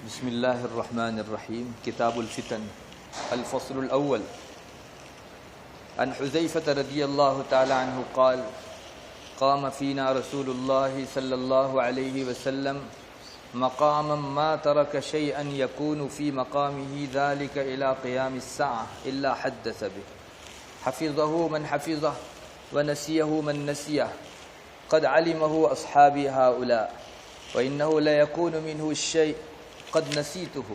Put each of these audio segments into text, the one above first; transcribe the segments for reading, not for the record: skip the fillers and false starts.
بسم الله الرحمن الرحيم. كتاب الفتن. الفصل الأول. عن حذيفة رضي الله تعالى عنه قال: قام فينا رسول الله صلى الله عليه وسلم مقاما ما ترك شيئا يكون في مقامه ذلك إلى قيام الساعة إلا حدث به، حفظه من حفظه ونسيه من نسيه، قد علمه أصحابي هؤلاء، وإنه ليكون منه الشيء قد نسيته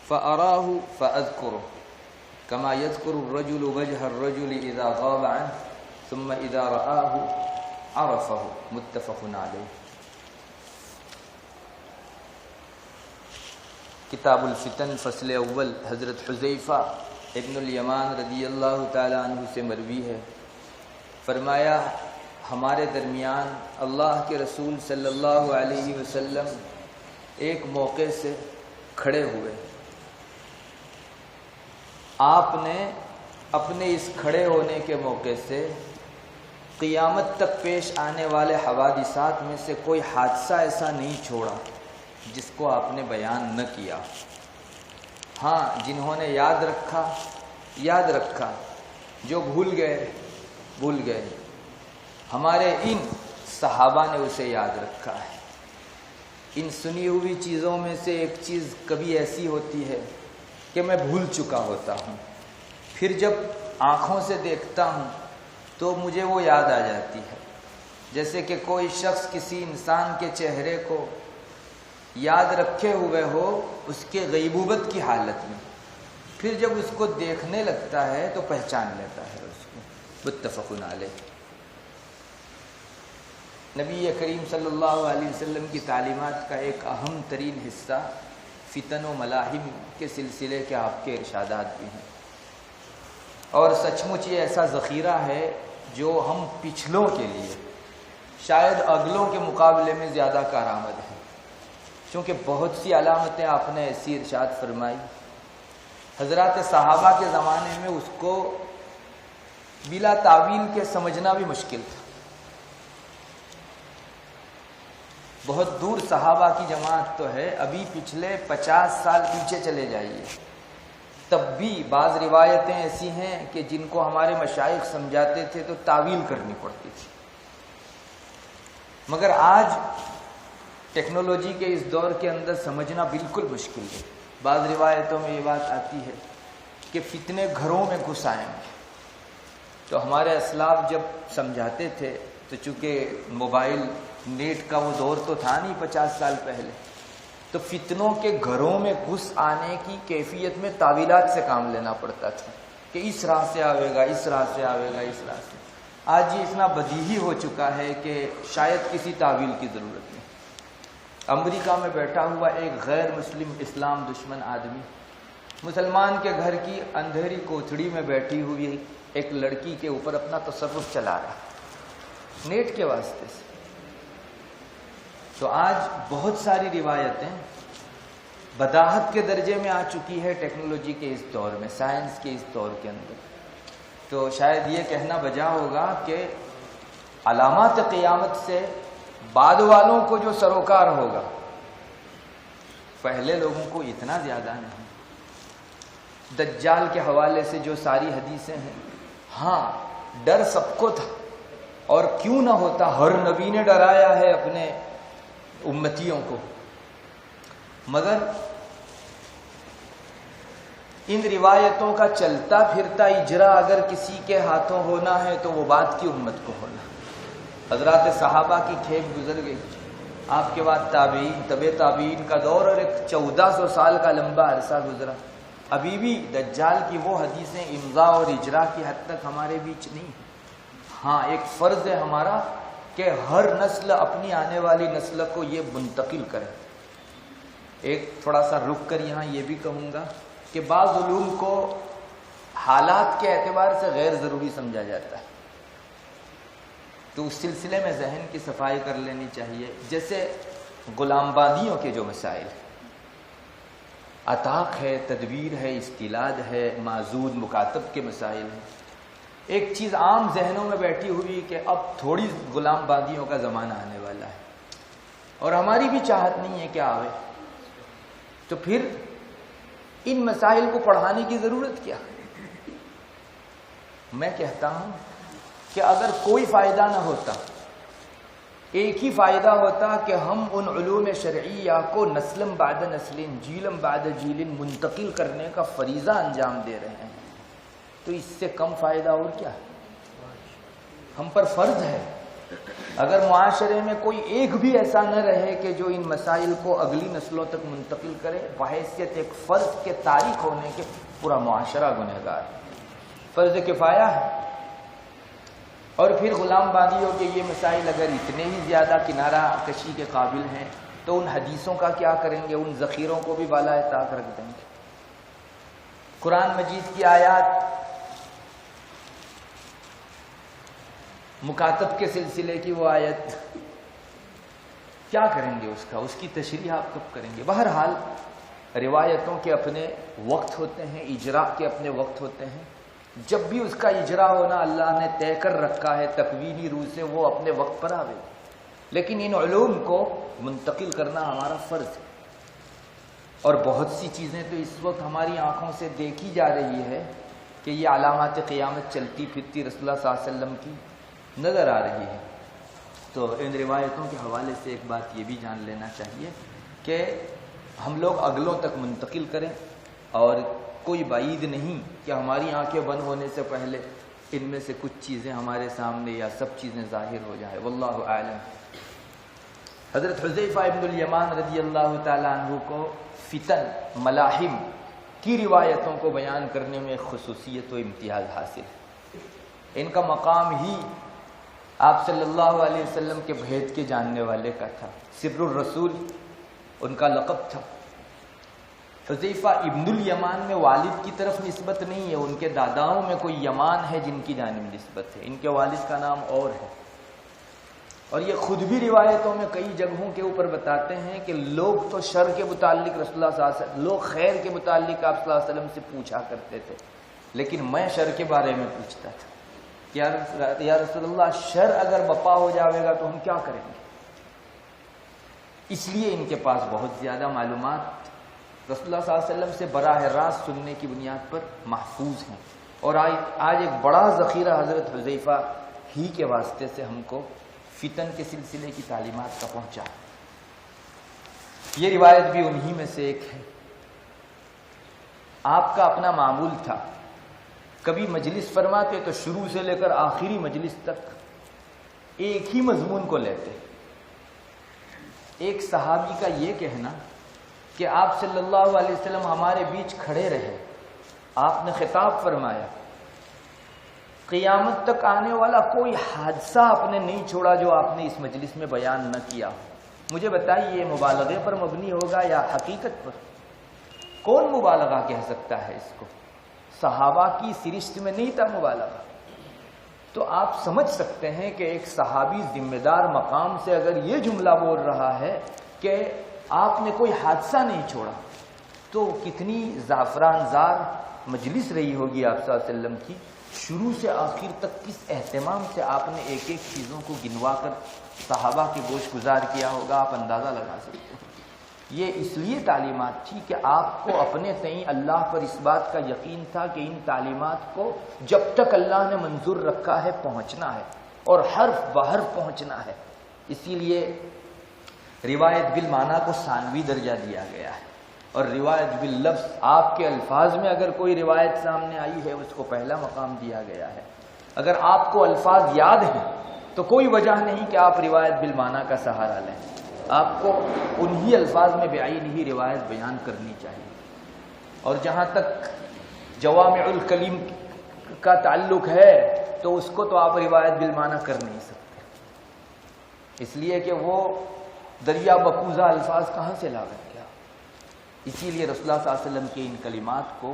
فأراه فأذكره، كما يذكر الرجل وجه الرجل إذا غاب عنه ثم إذا رآه عرفه. متفق علیہ. کتاب الفتن فصل اول. حضرت حذیفہ ابن الیمان رضی اللہ تعالی عنہ سے مروی ہے، فرمایا ہمارے درمیان اللہ کے رسول صلی اللہ علیہ وسلم ایک موقع سے کھڑے ہوئے. آپ نے اپنے اس کھڑے ہونے کے موقع سے قیامت تک پیش آنے والے حوادثات میں سے کوئی حادثہ ایسا نہیں چھوڑا جس کو آپ نے بیان نہ کیا. ہاں، جنہوں نے یاد رکھا، جو بھول گئے. ہمارے ان صحابہ نے اسے یاد رکھا ہے. ان سنی ہوئی چیزوں میں سے ایک چیز کبھی ایسی ہوتی ہے کہ میں بھول چکا ہوتا ہوں، پھر جب آنکھوں سے دیکھتا ہوں تو مجھے وہ یاد آ جاتی ہے. جیسے کہ کوئی شخص کسی انسان کے چہرے کو یاد رکھے ہوئے ہو اس کے غیبوبت کی حالت میں، پھر جب اس کو دیکھنے لگتا ہے تو پہچان لیتا ہے اس کو. متفق علیہ. نبی کریم صلی اللہ علیہ وسلم کی تعلیمات کا ایک اہم ترین حصہ فتن و ملاحم کے سلسلے کے آپ کے ارشادات بھی ہیں، اور سچ مچ یہ ایسا ذخیرہ ہے جو ہم پچھلوں کے لیے شاید اگلوں کے مقابلے میں زیادہ کارآمد ہے، کیونکہ بہت سی علامتیں آپ نے ایسی ارشاد فرمائی. حضرات صحابہ کے زمانے میں اس کو بلا تعویل کے سمجھنا بھی مشکل تھا. بہت دور صحابہ کی جماعت تو ہے، ابھی پچھلے 50 سال پیچھے چلے جائیے، تب بھی بعض روایتیں ایسی ہیں کہ جن کو ہمارے مشائخ سمجھاتے تھے تو تعویل کرنی پڑتی تھی. مگر آج ٹیکنالوجی کے اس دور کے اندر سمجھنا بالکل مشکل ہے. بعض روایتوں میں یہ بات آتی ہے کہ فتنے گھروں میں گھس آئیں گے. تو ہمارے اسلاف جب سمجھاتے تھے تو چونکہ موبائل نیٹ کا وہ دور تو تھا نہیں 50 سال پہلے، تو فتنوں کے گھروں میں گھس آنے کی کیفیت میں تعویلات سے کام لینا پڑتا تھا کہ اس راہ سے آئے گا، اس راہ سے آئے گا، اس راہ سے. آج یہ اتنا بدیہی ہو چکا ہے کہ شاید کسی تعویل کی ضرورت نہیں. امریکہ میں بیٹھا ہوا ایک غیر مسلم اسلام دشمن آدمی مسلمان کے گھر کی اندھیری کوٹھڑی میں بیٹھی ہوئی ایک لڑکی کے اوپر اپنا تصرف چلا رہا نیٹ کے واسطے سے. تو آج بہت ساری روایتیں بداہت کے درجے میں آ چکی ہے ٹیکنالوجی کے اس دور میں، سائنس کے اس دور کے اندر. تو شاید یہ کہنا بجا ہوگا کہ علامات قیامت سے بعد والوں کو جو سروکار ہوگا، پہلے لوگوں کو اتنا زیادہ نہیں. دجال کے حوالے سے جو ساری حدیثیں ہیں، ہاں ڈر سب کو تھا، اور کیوں نہ ہوتا، ہر نبی نے ڈرایا ہے اپنے امتیوں کو. مگر ان روایتوں کا چلتا پھرتا اجرا اگر کسی کے ہاتھوں ہونا ہے تو وہ بات کی امت کو ہونا. حضرات صحابہ کی کھیپ گزر گئی، آپ کے بعد تابعین، طبع تابعین کا دور، اور ایک 1400 سال کا لمبا عرصہ گزرا. ابھی بھی دجال کی وہ حدیثیں امضاء اور اجرا کی حد تک ہمارے بیچ نہیں. ہاں، ایک فرض ہے ہمارا کہ ہر نسل اپنی آنے والی نسل کو یہ منتقل کرے. ایک تھوڑا سا رک کر یہاں یہ بھی کہوں گا کہ بعض علوم کو حالات کے اعتبار سے غیر ضروری سمجھا جاتا ہے، تو اس سلسلے میں ذہن کی صفائی کر لینی چاہیے. جیسے غلام باندیوں کے جو مسائل ہیں، عطاق ہے، تدبیر ہے، استیلاد ہے، معزود مکاتب کے مسائل ہیں. ایک چیز عام ذہنوں میں بیٹھی ہوئی کہ اب تھوڑی غلام باندیوں کا زمانہ آنے والا ہے، اور ہماری بھی چاہت نہیں ہے کہ آوے. تو پھر ان مسائل کو پڑھانے کی ضرورت کیا؟ میں کہتا ہوں کہ اگر کوئی فائدہ نہ ہوتا، ایک ہی فائدہ ہوتا کہ ہم ان علوم شرعیہ کو نسلم بعد نسل، جیلم بعد جیل منتقل کرنے کا فریضہ انجام دے رہے ہیں، تو اس سے کم فائدہ اور کیا ہے؟ ہم پر فرض ہے اگر معاشرے میں کوئی ایک بھی ایسا نہ رہے کہ جو ان مسائل کو اگلی نسلوں تک منتقل کرے، بحیثیت ایک فرض کے تاریخ ہونے کے پورا معاشرہ گنہگار ہے، فرض کفایہ ہے۔ اور پھر غلام باندیوں کے یہ مسائل اگر اتنے ہی زیادہ کنارہ کشی کے قابل ہیں تو ان حدیثوں کا کیا کریں گے؟ ان ذخیروں کو بھی بالائے طاق رکھ دیں گے۔ قرآن مجید کی آیات مکاتب کے سلسلے کی وہ آیت کیا کریں گے؟ اس کی تشریح آپ کب کریں گے؟ بہرحال روایتوں کے اپنے وقت ہوتے ہیں، اجراء کے اپنے وقت ہوتے ہیں، جب بھی اس کا اجراء ہونا اللہ نے طے کر رکھا ہے تکوینی روح سے، وہ اپنے وقت پر آئے، لیکن ان علوم کو منتقل کرنا ہمارا فرض ہے۔ اور بہت سی چیزیں تو اس وقت ہماری آنکھوں سے دیکھی جا رہی ہے کہ یہ علامات قیامت چلتی پھرتی رسول اللہ صلی اللہ علیہ وسلم کی نظر آ رہی ہے۔ تو ان روایتوں کے حوالے سے ایک بات یہ بھی جان لینا چاہیے کہ ہم لوگ اگلوں تک منتقل کریں، اور کوئی بعید نہیں کہ ہماری آنکھیں بند ہونے سے پہلے ان میں سے کچھ چیزیں ہمارے سامنے یا سب چیزیں ظاہر ہو جائے، واللہ اعلم۔ حضرت حذیفہ ابن الیمان رضی اللہ تعالیٰ عنہ کو فتن ملاحم کی روایتوں کو بیان کرنے میں خصوصیت و امتیاز حاصل ہے۔ ان کا مقام ہی آپ صلی اللہ علیہ وسلم کے بھید کے جاننے والے کا تھا، سر الرسول ان کا لقب تھا۔ حذیفہ ابن الیمان میں والد کی طرف نسبت نہیں ہے، ان کے داداؤں میں کوئی یمان ہے جن کی جانب نسبت ہے، ان کے والد کا نام اور ہے۔ اور یہ خود بھی روایتوں میں کئی جگہوں کے اوپر بتاتے ہیں کہ لوگ تو شر کے متعلق رسول اللہ صلی اللہ علیہ وسلم، لوگ خیر کے متعلق آپ صلی اللہ علیہ وسلم سے پوچھا کرتے تھے، لیکن میں شر کے بارے میں پوچھتا تھا کہ یا رسول اللہ شر اگر بپا ہو جاوے گا تو ہم کیا کریں گے؟ اس لیے ان کے پاس بہت زیادہ معلومات رسول اللہ صلی اللہ علیہ وسلم سے براہ راست سننے کی بنیاد پر محفوظ ہیں، اور آج ایک بڑا ذخیرہ حضرت حذیفہ ہی کے واسطے سے ہم کو فتن کے سلسلے کی تعلیمات کا پہنچا۔ یہ روایت بھی انہی میں سے ایک ہے۔ آپ کا اپنا معمول تھا، کبھی مجلس فرماتے تو شروع سے لے کر آخری مجلس تک ایک ہی مضمون کو لیتے۔ ایک صحابی کا یہ کہنا کہ آپ صلی اللہ علیہ وسلم ہمارے بیچ کھڑے رہے، آپ نے خطاب فرمایا، قیامت تک آنے والا کوئی حادثہ آپ نے نہیں چھوڑا جو آپ نے اس مجلس میں بیان نہ کیا۔ مجھے بتائیے یہ مبالغے پر مبنی ہوگا یا حقیقت پر؟ کون مبالغہ کہہ سکتا ہے اس کو؟ صحابہ کی سرشت میں نہیں تھا مبالغہ۔ تو آپ سمجھ سکتے ہیں کہ ایک صحابی ذمہ دار مقام سے اگر یہ جملہ بول رہا ہے کہ آپ نے کوئی حادثہ نہیں چھوڑا، تو کتنی زعفران زار مجلس رہی ہوگی آپ صلی اللہ علیہ وسلم کی، شروع سے آخر تک کس اہتمام سے آپ نے ایک ایک چیزوں کو گنوا کر صحابہ کے گوش گزار کیا ہوگا، آپ اندازہ لگا سکتے ہیں۔ یہ اس لیے تعلیمات تھی کہ آپ کو اپنے تئیں اللہ پر اس بات کا یقین تھا کہ ان تعلیمات کو جب تک اللہ نے منظور رکھا ہے پہنچنا ہے، اور حرف بحرف پہنچنا ہے۔ اسی لیے روایت بالمعنی کو ثانوی درجہ دیا گیا ہے، اور روایت باللفظ، آپ کے الفاظ میں اگر کوئی روایت سامنے آئی ہے اس کو پہلا مقام دیا گیا ہے۔ اگر آپ کو الفاظ یاد ہیں تو کوئی وجہ نہیں کہ آپ روایت بالمعنی کا سہارا لیں، آپ کو انہی الفاظ میں بعین ہی روایت بیان کرنی چاہیے۔ اور جہاں تک جوامع الکلم کا تعلق ہے تو اس کو تو آپ روایت بالمعنی کر نہیں سکتے، اس لیے کہ وہ دریا بکوزہ الفاظ کہاں سے لاگت کیا۔ اسی لیے رسول اللہ صلی اللہ علیہ وسلم کے ان کلمات کو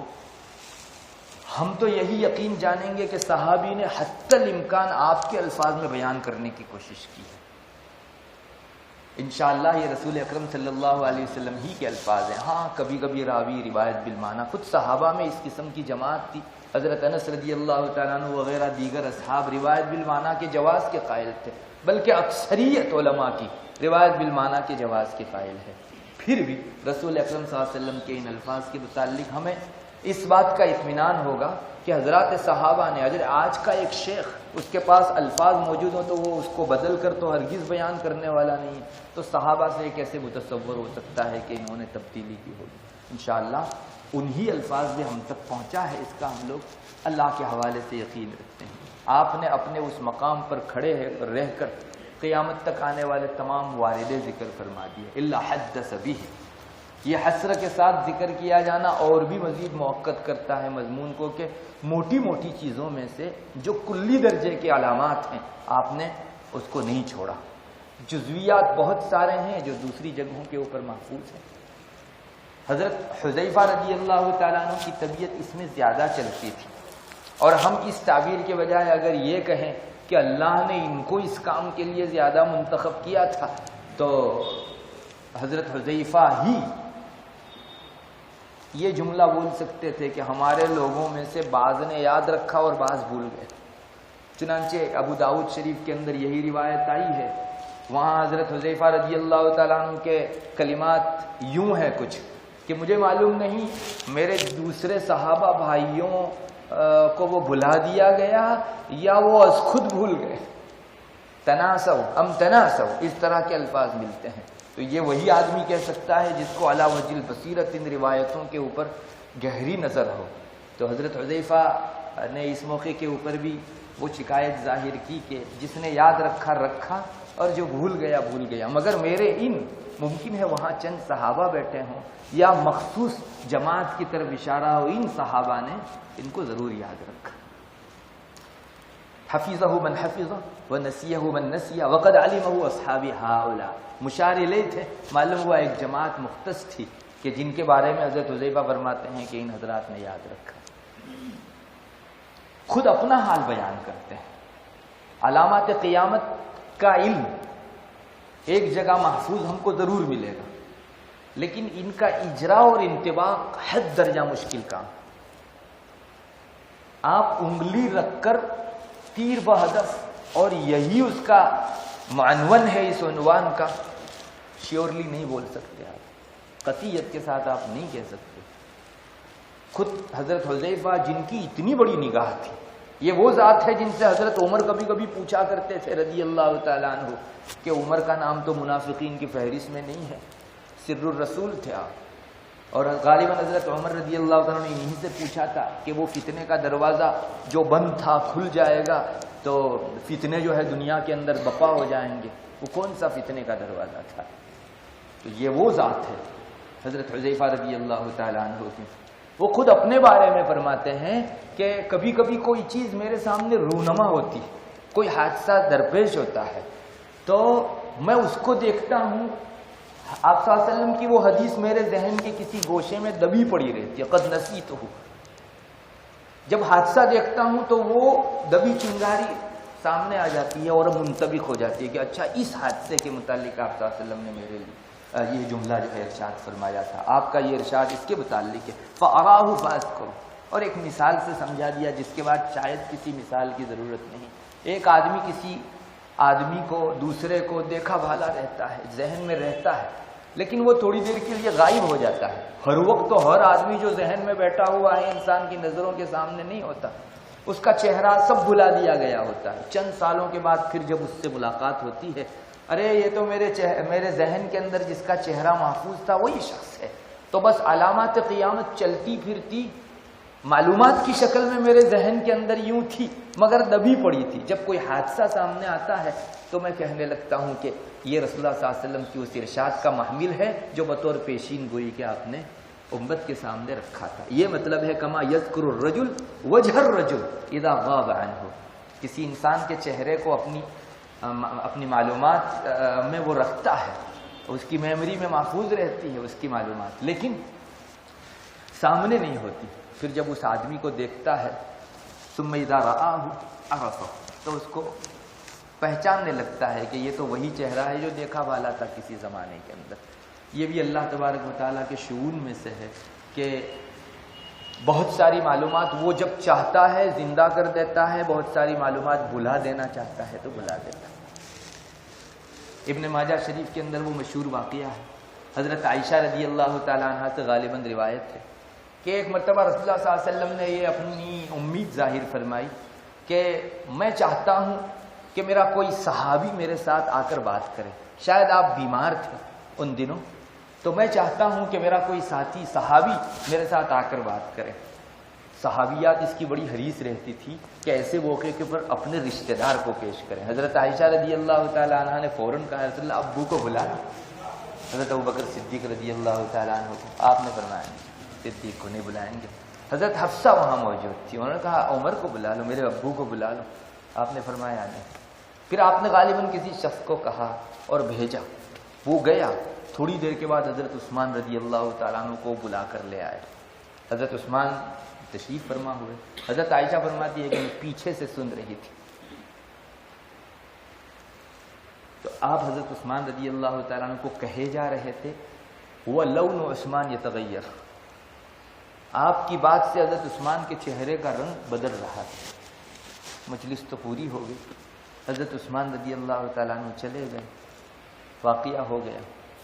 ہم تو یہی یقین جانیں گے کہ صحابی نے حتی الامکان آپ کے الفاظ میں بیان کرنے کی کوشش کی ہے۔ انشاءاللہ یہ رسول اکرم صلی اللہ علیہ وسلم ہی کے الفاظ ہیں۔ ہاں کبھی کبھی راوی روایت بالمعنی، خود صحابہ میں اس قسم کی جماعت تھی، حضرت انس رضی اللہ تعالیٰ عنہ وغیرہ دیگر اصحاب روایت بالمعنی کے جواز کے قائل تھے، بلکہ اکثریت علماء کی روایت بالمعنی کے جواز کے قائل ہے۔ پھر بھی رسول اکرم صلی اللہ علیہ وسلم کے ان الفاظ کے متعلق ہمیں اس بات کا اطمینان ہوگا کہ حضرات صحابہ نے، اگر آج کا ایک شیخ اس کے پاس الفاظ موجود ہوں تو وہ اس کو بدل کر تو ہرگز بیان کرنے والا نہیں ہے، تو صحابہ سے کیسے متصور ہو سکتا ہے کہ انہوں نے تبدیلی کی ہوگی؟ انشاءاللہ انہی الفاظ میں ہم تک پہنچا ہے، اس کا ہم لوگ اللہ کے حوالے سے یقین رکھتے ہیں۔ آپ نے اپنے اس مقام پر کھڑے رہ کر قیامت تک آنے والے تمام واردے ذکر فرما دیے، الا حدث به، یہ حسر کے ساتھ ذکر کیا جانا اور بھی مزید موقت کرتا ہے مضمون کو کہ موٹی موٹی چیزوں میں سے جو کلی درجے کے علامات ہیں آپ نے اس کو نہیں چھوڑا، جزویات بہت سارے ہیں جو دوسری جگہوں کے اوپر محفوظ ہیں۔ حضرت حذیفہ رضی اللہ تعالیٰ عنہ کی طبیعت اس میں زیادہ چلتی تھی، اور ہم اس تعبیر کے بجائے اگر یہ کہیں کہ اللہ نے ان کو اس کام کے لیے زیادہ منتخب کیا تھا تو حضرت حذیفہ ہی یہ جملہ بول سکتے تھے کہ ہمارے لوگوں میں سے بعض نے یاد رکھا اور بعض بھول گئے۔ چنانچہ ابو داؤد شریف کے اندر یہی روایت آئی ہے، وہاں حضرت حذیفہ رضی اللہ تعالیٰ عنہ کے کلمات یوں ہیں کچھ کہ مجھے معلوم نہیں میرے دوسرے صحابہ بھائیوں کو وہ بھلا دیا گیا یا وہ از خود بھول گئے، تناسو تناسو، اس طرح کے الفاظ ملتے ہیں۔ تو یہ وہی آدمی کہہ سکتا ہے جس کو علی وجہ البصیرت ان روایتوں کے اوپر گہری نظر ہو۔ تو حضرت حذیفہ نے اس موقع کے اوپر بھی وہ شکایت ظاہر کی کہ جس نے یاد رکھا رکھا اور جو بھول گیا بھول گیا، مگر میرے ان ممکن ہے وہاں چند صحابہ بیٹھے ہوں یا مخصوص جماعت کی طرف اشارہ ہو، ان صحابہ نے ان کو ضرور یاد رکھا۔ حفظہ من حفظہ ونسیہ من نسیہ وقد علمہ اصحاب ہؤلاء، مشار الیہ تھے، معلوم ہوا ایک جماعت مختص تھی کہ جن کے بارے میں حضرت حذیفہ فرماتے ہیں کہ ان حضرات نے یاد رکھا۔ خود اپنا حال بیان کرتے ہیں، علامات قیامت کا علم ایک جگہ محفوظ ہم کو ضرور ملے گا، لیکن ان کا اجرا اور انطباق حد درجہ مشکل کام۔ آپ انگلی رکھ کر تیر بہدف اور یہی اس کا معنون ہے اس عنوان کا، شیورلی نہیں بول سکتے، آپ قطعیت کے ساتھ آپ نہیں کہہ سکتے۔ خود حضرت حذیفہ جن کی اتنی بڑی نگاہ تھی، یہ وہ ذات ہے جن سے حضرت عمر کبھی کبھی پوچھا کرتے تھے رضی اللہ تعالیٰ عنہ کہ عمر کا نام تو منافقین کی فہرست میں نہیں ہے، سر الرسول تھے آپ، اور غالباً حضرت عمر رضی اللہ تعالیٰ نے انہیں سے پوچھا تھا کہ وہ فتنے کا دروازہ جو بند تھا کھل جائے گا تو فتنے جو ہے دنیا کے اندر بپا ہو جائیں گے، وہ کون سا فتنے کا دروازہ تھا؟ تو یہ وہ ذات ہے حضرت حذیفہ رضی اللہ تعالیٰ عنہ کی۔ وہ خود اپنے بارے میں فرماتے ہیں کہ کبھی کبھی کوئی چیز میرے سامنے رونما ہوتی ہے، کوئی حادثہ درپیش ہوتا ہے تو میں اس کو دیکھتا ہوں، آپ صلی اللہ علیہ وسلم کی وہ حدیث میرے ذہن کے کسی گوشے میں دبی پڑی رہتی ہے، قد نسیتہ، جب حادثہ دیکھتا ہوں تو وہ دبی چنگاری سامنے آ جاتی ہے اور منطبق ہو جاتی ہے کہ اچھا اس حادثے کے متعلق آپ صلی اللہ علیہ وسلم نے میرے لیے یہ جملہ جو ہے ارشاد فرمایا تھا، آپ کا یہ ارشاد اس کے متعلق ہے، فَأَرَاهُ فَأَذْكُرُ، اور ایک مثال سے سمجھا دیا جس کے بعد شاید کسی مثال کی ضرورت نہیں۔ ایک آدمی کسی آدمی کو دوسرے کو دیکھا بھالا رہتا ہے، ذہن میں رہتا ہے، لیکن وہ تھوڑی دیر کے لیے غائب ہو جاتا ہے۔ ہر وقت تو ہر آدمی جو ذہن میں بیٹھا ہوا ہے انسان کی نظروں کے سامنے نہیں ہوتا، اس کا چہرہ سب بھلا دیا گیا ہوتا ہے۔ چند سالوں کے بعد پھر جب اس سے ملاقات ہوتی ہے، ارے یہ تو میرے ذہن کے اندر جس کا چہرہ محفوظ تھا وہی شخص ہے، تو بس علامات قیامت چلتی پھرتی معلومات کی شکل میں میرے ذہن کے اندر یوں تھی مگر دبی پڑی تھی، جب کوئی حادثہ سامنے آتا ہے تو میں کہنے لگتا ہوں کہ یہ رسول اللہ صلی اللہ علیہ وسلم کی اس ارشاد کا محمل ہے جو بطور پیشین گوئی کے آپ نے امت کے سامنے رکھا تھا۔ یہ مطلب ہے کما یذکر الرجل وجہ الرجل اذا غاب عنہ، کسی انسان کے چہرے کو اپنی معلومات میں وہ رکھتا ہے، اس کی میموری میں محفوظ رہتی ہے اس کی معلومات، لیکن سامنے نہیں ہوتی۔ پھر جب اس آدمی کو دیکھتا ہے ثم اذا رآہ عرفہ، تو اس کو پہچاننے لگتا ہے کہ یہ تو وہی چہرہ ہے جو دیکھا والا تھا کسی زمانے کے اندر۔ یہ بھی اللہ تبارک و تعالیٰ کے شؤون میں سے ہے کہ بہت ساری معلومات وہ جب چاہتا ہے زندہ کر دیتا ہے، بہت ساری معلومات بھلا دینا چاہتا ہے تو بھلا دیتا ہے۔ ابن ماجہ شریف کے اندر وہ مشہور واقعہ ہے حضرت عائشہ رضی اللہ تعالیٰ عنہ سے غالباً روایت ہے کہ ایک مرتبہ رسول اللہ صلی اللہ علیہ وسلم نے یہ اپنی امید ظاہر فرمائی کہ میں چاہتا ہوں کہ میرا کوئی صحابی میرے ساتھ آ کر بات کرے. شاید آپ بیمار تھے ان دنوں، تو میں چاہتا ہوں کہ میرا کوئی ساتھی صحابی میرے ساتھ آ کر بات کرے. صحابیات اس کی بڑی حریص رہتی تھی کہ ایسے موقع کے پر اپنے رشتہ دار کو پیش کریں. حضرت عائشہ رضی اللہ تعالیٰ عنہ نے فوراً کہا رسول اللہ ابو کو بلا لیں. حضرت ابوبکر صدیق رضی اللہ تعالیٰ عنہ کو آپ نے فرمایا صدیق کو نہیں بلائیں گے. حضرت حفصہ وہاں موجود تھی، انہوں نے کہا عمر کو بلا لو، میرے ابو کو بلا لو. آپ نے فرمایا نہیں. پھر آپ نے غالباً کسی شخص کو کہا اور بھیجا، وہ گیا. تھوڑی دیر کے بعد حضرت عثمان رضی اللہ تعالیٰ عنہ کو بلا کر لے آئے. حضرت عثمان تشریف فرما ہوئے. حضرت عائشہ فرماتی ہے کہ میں پیچھے سے سن رہی تھی. تو آپ حضرت عثمان رضی اللہ تعالیٰ عنہ کو کہے جا رہے تھے وہ لون عثمان یتغیر. آپ کی بات سے حضرت عثمان کے چہرے کا رنگ بدل رہا تھا. مجلس تو پوری ہو گئی. حضرت عثمان رضی اللہ تعالیٰ عنہ چلے گئے. واقعہ ہو گیا.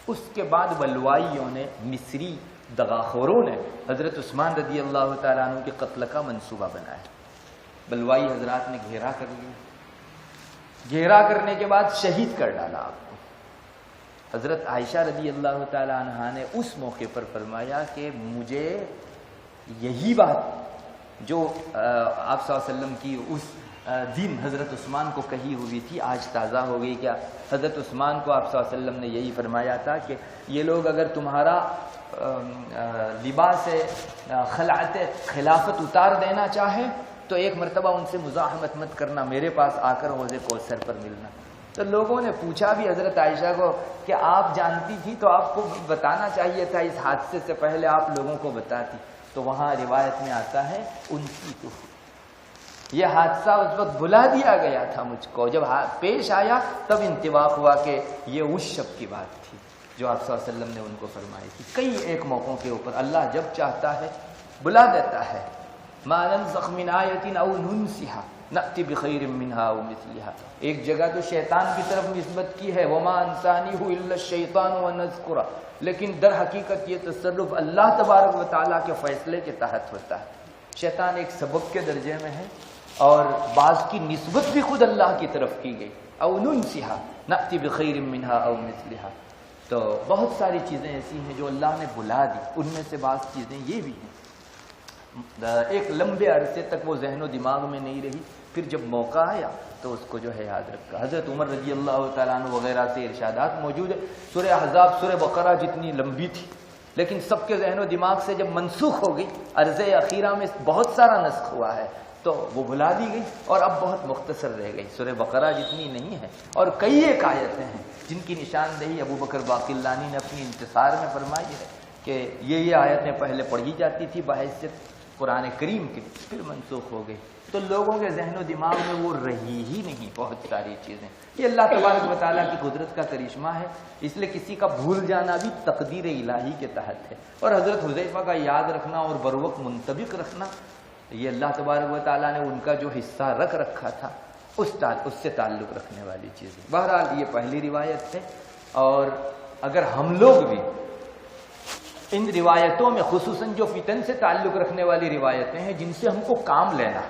اس کے بعد بلوائیوں نے، مصری دغاخوروں نے حضرت عثمان رضی اللہ تعالیٰ عنہ کے قتل کا منصوبہ بنایا. بلوائی حضرات نے گھیرا کر لیا. گھیرا کرنے کے بعد شہید کر ڈالا آپ کو. حضرت عائشہ رضی اللہ تعالیٰ عنہ نے اس موقع پر فرمایا کہ مجھے یہی بات جو آپ صلی اللہ علیہ وسلم کی اس دن حضرت عثمان کو کہی ہوئی تھی آج تازہ ہو گئی. کیا حضرت عثمان کو آپ صلی اللہ علیہ وسلم نے یہی فرمایا تھا کہ یہ لوگ اگر تمہارا لباس خلعت خلافت اتار دینا چاہے تو ایک مرتبہ ان سے مزاحمت مت کرنا، میرے پاس آ کر حوض کوثر پر ملنا. تو لوگوں نے پوچھا بھی حضرت عائشہ کو کہ آپ جانتی تھی تو آپ کو بتانا چاہیے تھا، اس حادثے سے پہلے آپ لوگوں کو بتاتی. تو وہاں روایت میں آتا ہے ان کی تو یہ حادثہ اس وقت بلا دیا گیا تھا مجھ کو. جب پیش آیا تب انتباہ ہوا کہ یہ اس شب کی بات تھی جو آپ صلی اللہ علیہ وسلم نے ان کو فرمائی تھی. کئی ایک موقعوں کے اوپر اللہ جب چاہتا ہے بلا دیتا ہے. ما ننسخ من آیۃ او ننسها نأتی بخیر منها او مثلها. ایک جگہ تو شیطان کی طرف نسبت کی ہے وما انسانیہ الا الشیطان ونذکرہ، لیکن در حقیقت یہ تصرف اللہ تبارک و تعالیٰ کے فیصلے کے تحت ہوتا ہے. شیطان ایک سبب کے درجے میں ہے اور بعض کی نسبت بھی خود اللہ کی طرف کی گئی. او ننسها نأتی بخیر منها او مثلها. تو بہت ساری چیزیں ایسی ہیں جو اللہ نے بلا دی. ان میں سے بعض چیزیں یہ بھی ہیں ایک لمبے عرصے تک وہ ذہن و دماغ میں نہیں رہی، پھر جب موقع آیا تو اس کو جو ہے یاد رکھا. حضرت عمر رضی اللہ تعالیٰ عنہ وغیرہ سے ارشادات موجود ہے. سورہ احزاب سورہ بقرہ جتنی لمبی تھی لیکن سب کے ذہن و دماغ سے جب منسوخ ہو گئی، عرض اخیرہ میں بہت سارا نسخ ہوا ہے تو وہ بھلا دی گئی اور اب بہت مختصر رہ گئی. سورہ بقرہ جتنی نہیں ہے اور کئی ایک آیتیں ہیں جن کی نشاندہی ابوبکر باقلانی نے اپنی انتصار میں فرمائی ہے کہ یہ آیتیں پہلے پڑھی جاتی تھی بحیثیت قرآن کریم کی، پھر منسوخ ہو گئی. تو لوگوں کے ذہن و دماغ میں وہ رہی ہی نہیں بہت ساری چیزیں. یہ اللہ تبارک و تعالیٰ کی قدرت کا کرشمہ ہے. اس لیے کسی کا بھول جانا بھی تقدیر الہی کے تحت ہے. اور حضرت حذیفہ کا یاد رکھنا اور بروقت منطبق رکھنا یہ اللہ تبارک و تعالیٰ نے ان کا جو حصہ رکھ رکھا تھا اس سے تعلق رکھنے والی چیز ہے. بہرحال یہ پہلی روایت ہے. اور اگر ہم لوگ بھی ان روایتوں میں خصوصاً جو فتن سے تعلق رکھنے والی روایتیں ہیں جن سے ہم کو کام لینا،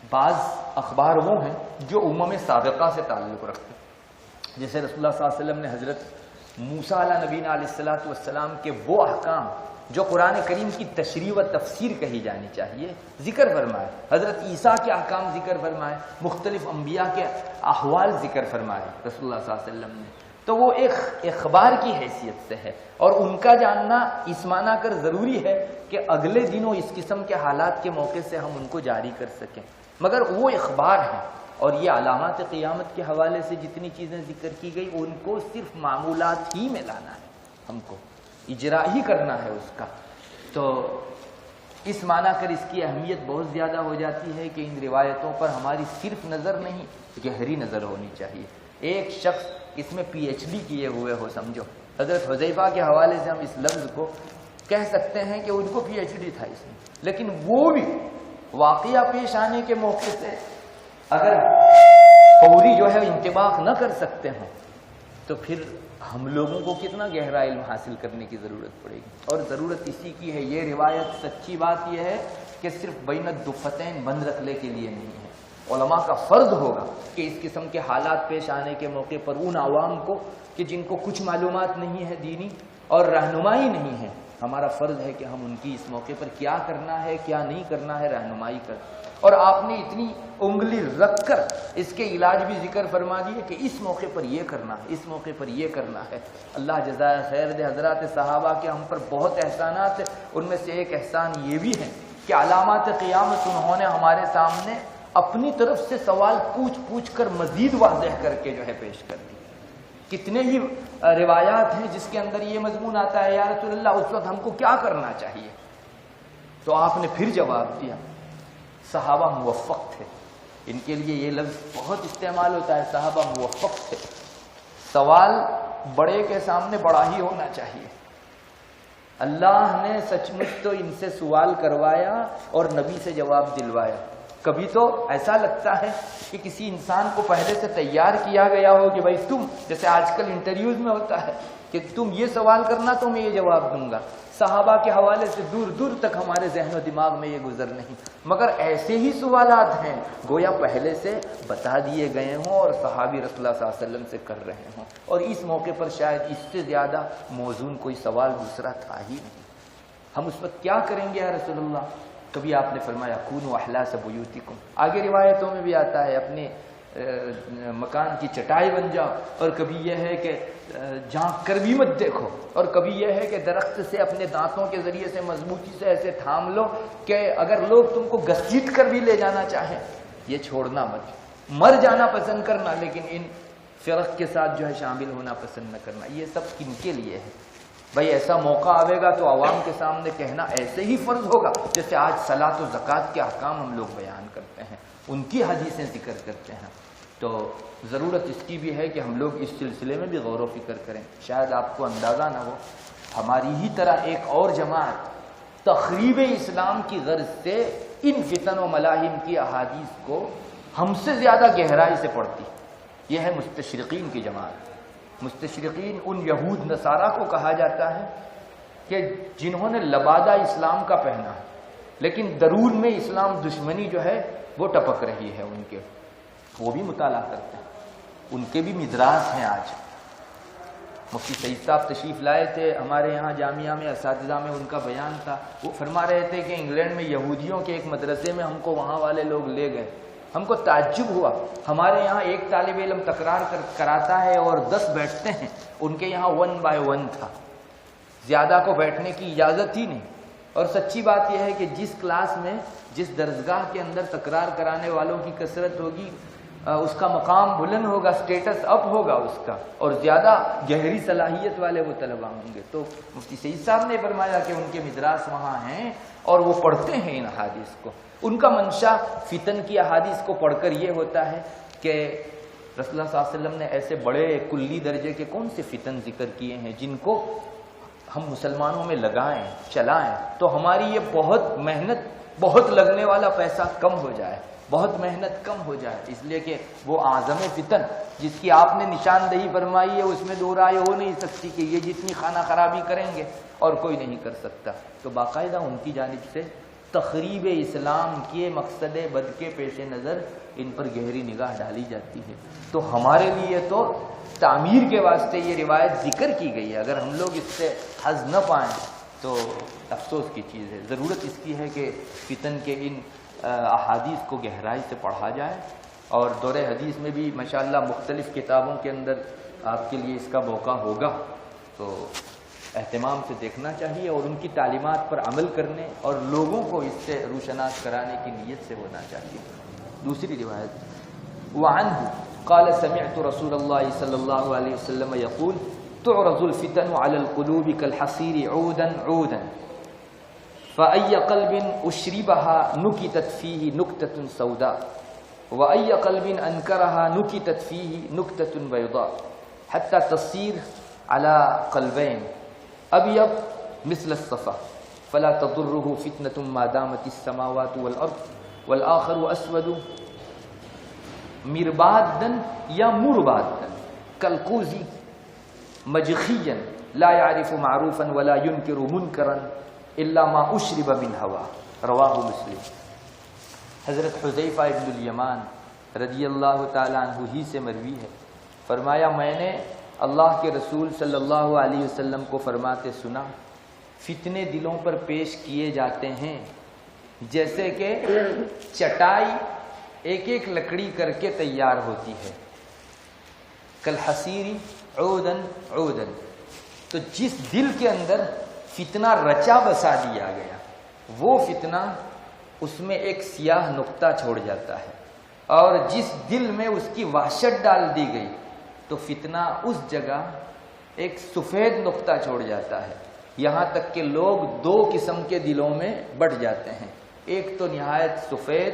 بعض اخبار وہ ہیں جو امم سابقہ سے تعلق رکھتے ہیں. جیسے رسول اللہ صلی اللہ علیہ وسلم نے حضرت موسیٰ علیہ نبینا علیہ الصلوۃ والسلام کے وہ احکام جو قرآن کریم کی تشریح و تفسیر کہی جانی چاہیے ذکر فرمائے. حضرت عیسیٰ کے احکام ذکر فرمائے، مختلف انبیاء کے احوال ذکر فرمائے رسول اللہ صلی اللہ علیہ وسلم نے. تو وہ ایک اخبار کی حیثیت سے ہے اور ان کا جاننا اس معنی کر ضروری ہے کہ اگلے دنوں اس قسم کے حالات کے موقع سے ہم ان کو جاری کر سکیں. مگر وہ اخبار ہیں اور یہ علامات قیامت کے حوالے سے جتنی چیزیں ذکر کی گئی ان کو صرف معمولات ہی میں لانا ہے، ہم کو اجرا ہی کرنا ہے اس کا. تو اس معنی کر اس کی اہمیت بہت زیادہ ہو جاتی ہے کہ ان روایتوں پر ہماری صرف نظر نہیں گہری نظر ہونی چاہیے. ایک شخص اس میں پی ایچ ڈی کیے ہوئے ہو سمجھو. حضرت حذیفہ کے حوالے سے ہم اس لفظ کو کہہ سکتے ہیں کہ ان کو پی ایچ ڈی تھا اس میں، لیکن وہ بھی واقعہ پیش آنے کے موقع سے اگر فوری جو ہے انطباق نہ کر سکتے ہوں تو پھر ہم لوگوں کو کتنا گہرا علم حاصل کرنے کی ضرورت پڑے گی، اور ضرورت اسی کی ہے۔ یہ روایت سچی بات یہ ہے کہ صرف بین الدفتین بند رکھنے کے لیے نہیں ہے، علماء کا فرض ہوگا کہ اس قسم کے حالات پیش آنے کے موقع پر ان عوام کو کہ جن کو کچھ معلومات نہیں ہے دینی اور رہنمائی نہیں ہے، ہمارا فرض ہے کہ ہم ان کی اس موقع پر کیا کرنا ہے کیا نہیں کرنا ہے رہنمائی کر۔ اور آپ نے اتنی انگلی رکھ کر اس کے علاج بھی ذکر فرما دیے کہ اس موقع پر یہ کرنا ہے، اس موقع پر یہ کرنا ہے۔ اللہ جزائے خیر دے۔ حضرات صحابہ کے ہم پر بہت احسانات ہیں، ان میں سے ایک احسان یہ بھی ہے کہ علامات قیامت انہوں نے ہمارے سامنے اپنی طرف سے سوال پوچھ کر مزید واضح کر کے جو ہے پیش کر دی۔ کتنے ہی روایات ہیں جس کے اندر یہ مضمون آتا ہے، یا رسول اللہ اس وقت ہم کو کیا کرنا چاہیے؟ تو آپ نے پھر جواب دیا۔ صحابہ موفق تھے، ان کے لیے یہ لفظ بہت استعمال ہوتا ہے، صحابہ موفق تھے۔ سوال بڑے کے سامنے بڑا ہی ہونا چاہیے۔ اللہ نے سچ مچ تو ان سے سوال کروایا اور نبی سے جواب دلوایا۔ کبھی تو ایسا لگتا ہے کہ کسی انسان کو پہلے سے تیار کیا گیا ہو کہ بھائی تم، جیسے آج کل انٹرویوز میں ہوتا ہے کہ تم یہ سوال کرنا تو میں یہ جواب دوں گا۔ صحابہ کے حوالے سے دور دور تک ہمارے ذہن و دماغ میں یہ گزر نہیں، مگر ایسے ہی سوالات ہیں گویا پہلے سے بتا دیے گئے ہوں اور صحابی رسول اللہ صلی اللہ علیہ وسلم سے کر رہے ہوں، اور اس موقع پر شاید اس سے زیادہ موزون کوئی سوال دوسرا تھا ہی نہیں۔ ہم اس وقت کیا کریں گے یا رسول اللہ؟ کبھی آپ نے فرمایا کونوا احلاس بیوتکم، آگے روایتوں میں بھی آتا ہے اپنے مکان کی چٹائی بن جاؤ، اور کبھی یہ ہے کہ جھانک کر بھی مت دیکھو، اور کبھی یہ ہے کہ درخت سے اپنے دانتوں کے ذریعے سے مضبوطی سے ایسے تھام لو کہ اگر لوگ تم کو گھسیٹ کر بھی لے جانا چاہیں یہ چھوڑنا مت، مر جانا پسند کرنا لیکن ان فرق کے ساتھ جو ہے شامل ہونا پسند نہ کرنا۔ یہ سب کن کے لیے ہے؟ بھائی ایسا موقع آئے گا تو عوام کے سامنے کہنا ایسے ہی فرض ہوگا جیسے آج صلاۃ و زکوٰۃ کے احکام ہم لوگ بیان کرتے ہیں، ان کی حدیثیں ذکر کرتے ہیں۔ تو ضرورت اس کی بھی ہے کہ ہم لوگ اس سلسلے میں بھی غور و فکر کریں۔ شاید آپ کو اندازہ نہ ہو، ہماری ہی طرح ایک اور جماعت تخریب اسلام کی غرض سے ان فتن و ملاحم کی احادیث کو ہم سے زیادہ گہرائی سے پڑھتی، یہ ہے مستشرقین کی جماعت۔ مستشرقین ان یہود نصارہ کو کہا جاتا ہے کہ جنہوں نے لبادہ اسلام کا پہنا ہے لیکن درون میں اسلام دشمنی جو ہے وہ ٹپک رہی ہے ان کے، وہ بھی مطالعہ کرتے ہیں، ان کے بھی مدراس ہیں۔ آج مفتی سعید صاحب تشریف لائے تھے ہمارے یہاں جامعہ میں، اساتذہ میں ان کا بیان تھا، وہ فرما رہے تھے کہ انگلینڈ میں یہودیوں کے ایک مدرسے میں ہم کو وہاں والے لوگ لے گئے، ہم کو تعجب ہوا، ہمارے یہاں ایک طالب علم تکرار کراتا ہے اور 10 بیٹھتے ہیں، ان کے یہاں 1 by 1 تھا، زیادہ کو بیٹھنے کی اجازت ہی نہیں۔ اور سچی بات یہ ہے کہ جس کلاس میں جس درسگاہ کے اندر تکرار کرانے والوں کی کثرت ہوگی اس کا مقام بلند ہوگا، سٹیٹس اپ ہوگا اس کا، اور زیادہ گہری صلاحیت والے وہ طلباء ہوں گے۔ تو مفتی سعید صاحب نے فرمایا کہ ان کے مدراس وہاں ہیں اور وہ پڑھتے ہیں ان احادیث کو، ان کا منشا فتن کی احادیث کو پڑھ کر یہ ہوتا ہے کہ رسول اللہ صلی اللہ علیہ وسلم نے ایسے بڑے کلی درجے کے کون سے فتن ذکر کیے ہیں جن کو ہم مسلمانوں میں لگائیں چلائیں تو ہماری یہ بہت محنت، بہت لگنے والا پیسہ کم ہو جائے، بہت محنت کم ہو جائے، اس لیے کہ وہ اعظم فتن جس کی آپ نے نشاندہی فرمائی ہے اس میں دو رائے ہو نہیں سکتی کہ یہ جتنی خانہ خرابی کریں گے اور کوئی نہیں کر سکتا۔ تو باقاعدہ ان کی جانب سے تخریب اسلام کے مقصد بد کے پیش نظر ان پر گہری نگاہ ڈالی جاتی ہے۔ تو ہمارے لیے تو تعمیر کے واسطے یہ روایت ذکر کی گئی ہے، اگر ہم لوگ اس سے حظ نہ پائیں تو افسوس کی چیز ہے۔ ضرورت اس کی ہے کہ فتن کے ان احادیث کو گہرائی سے پڑھا جائے، اور دور حدیث میں بھی ماشاءاللہ مختلف کتابوں کے اندر آپ کے لیے اس کا موقع ہوگا، تو اہتمام سے دیکھنا چاہیے اور ان کی تعلیمات پر عمل کرنے اور لوگوں کو اس سے روشناس کرانے کی نیت سے ہونا چاہیے۔ دوسری روایت وعنہ قال سمعت رسول اللہ صلی اللہ علیہ وسلم یقول تعرض الفتن على القلوب كالحصير عودا عودا فأي قلب أشربها نكتت فيه نكتة سوداء وأي قلب أنكرها نكتت فيه نكتة بيضاء حتى تصير على قلبين أبيض مثل الصفا فلا تضره فتنة ما دامت السماوات والأرض والآخر أسود مربادا یا مربادا کلکوزی مجخیا لا يعرف معروفا ولا ينکر منکرا الا ما اشرب من ہوا، رواہ مسلم۔ حضرت حذیفہ ابن الیمان رضی اللہ تعالیٰ عنہ ہی سے مروی ہے، فرمایا میں نے اللہ کے رسول صلی اللہ علیہ وسلم کو فرماتے سنا، فتنے دلوں پر پیش کیے جاتے ہیں جیسے کہ چٹائی ایک ایک لکڑی کر کے تیار ہوتی ہے، کالحصیر عودن عودن، تو جس دل کے اندر فتنہ رچا بسا دیا گیا وہ فتنہ اس میں ایک سیاہ نقطہ چھوڑ جاتا ہے، اور جس دل میں اس کی وحشت ڈال دی گئی تو فتنہ اس جگہ ایک سفید نقطہ چھوڑ جاتا ہے، یہاں تک کہ لوگ دو قسم کے دلوں میں بٹ جاتے ہیں، ایک تو نہایت سفید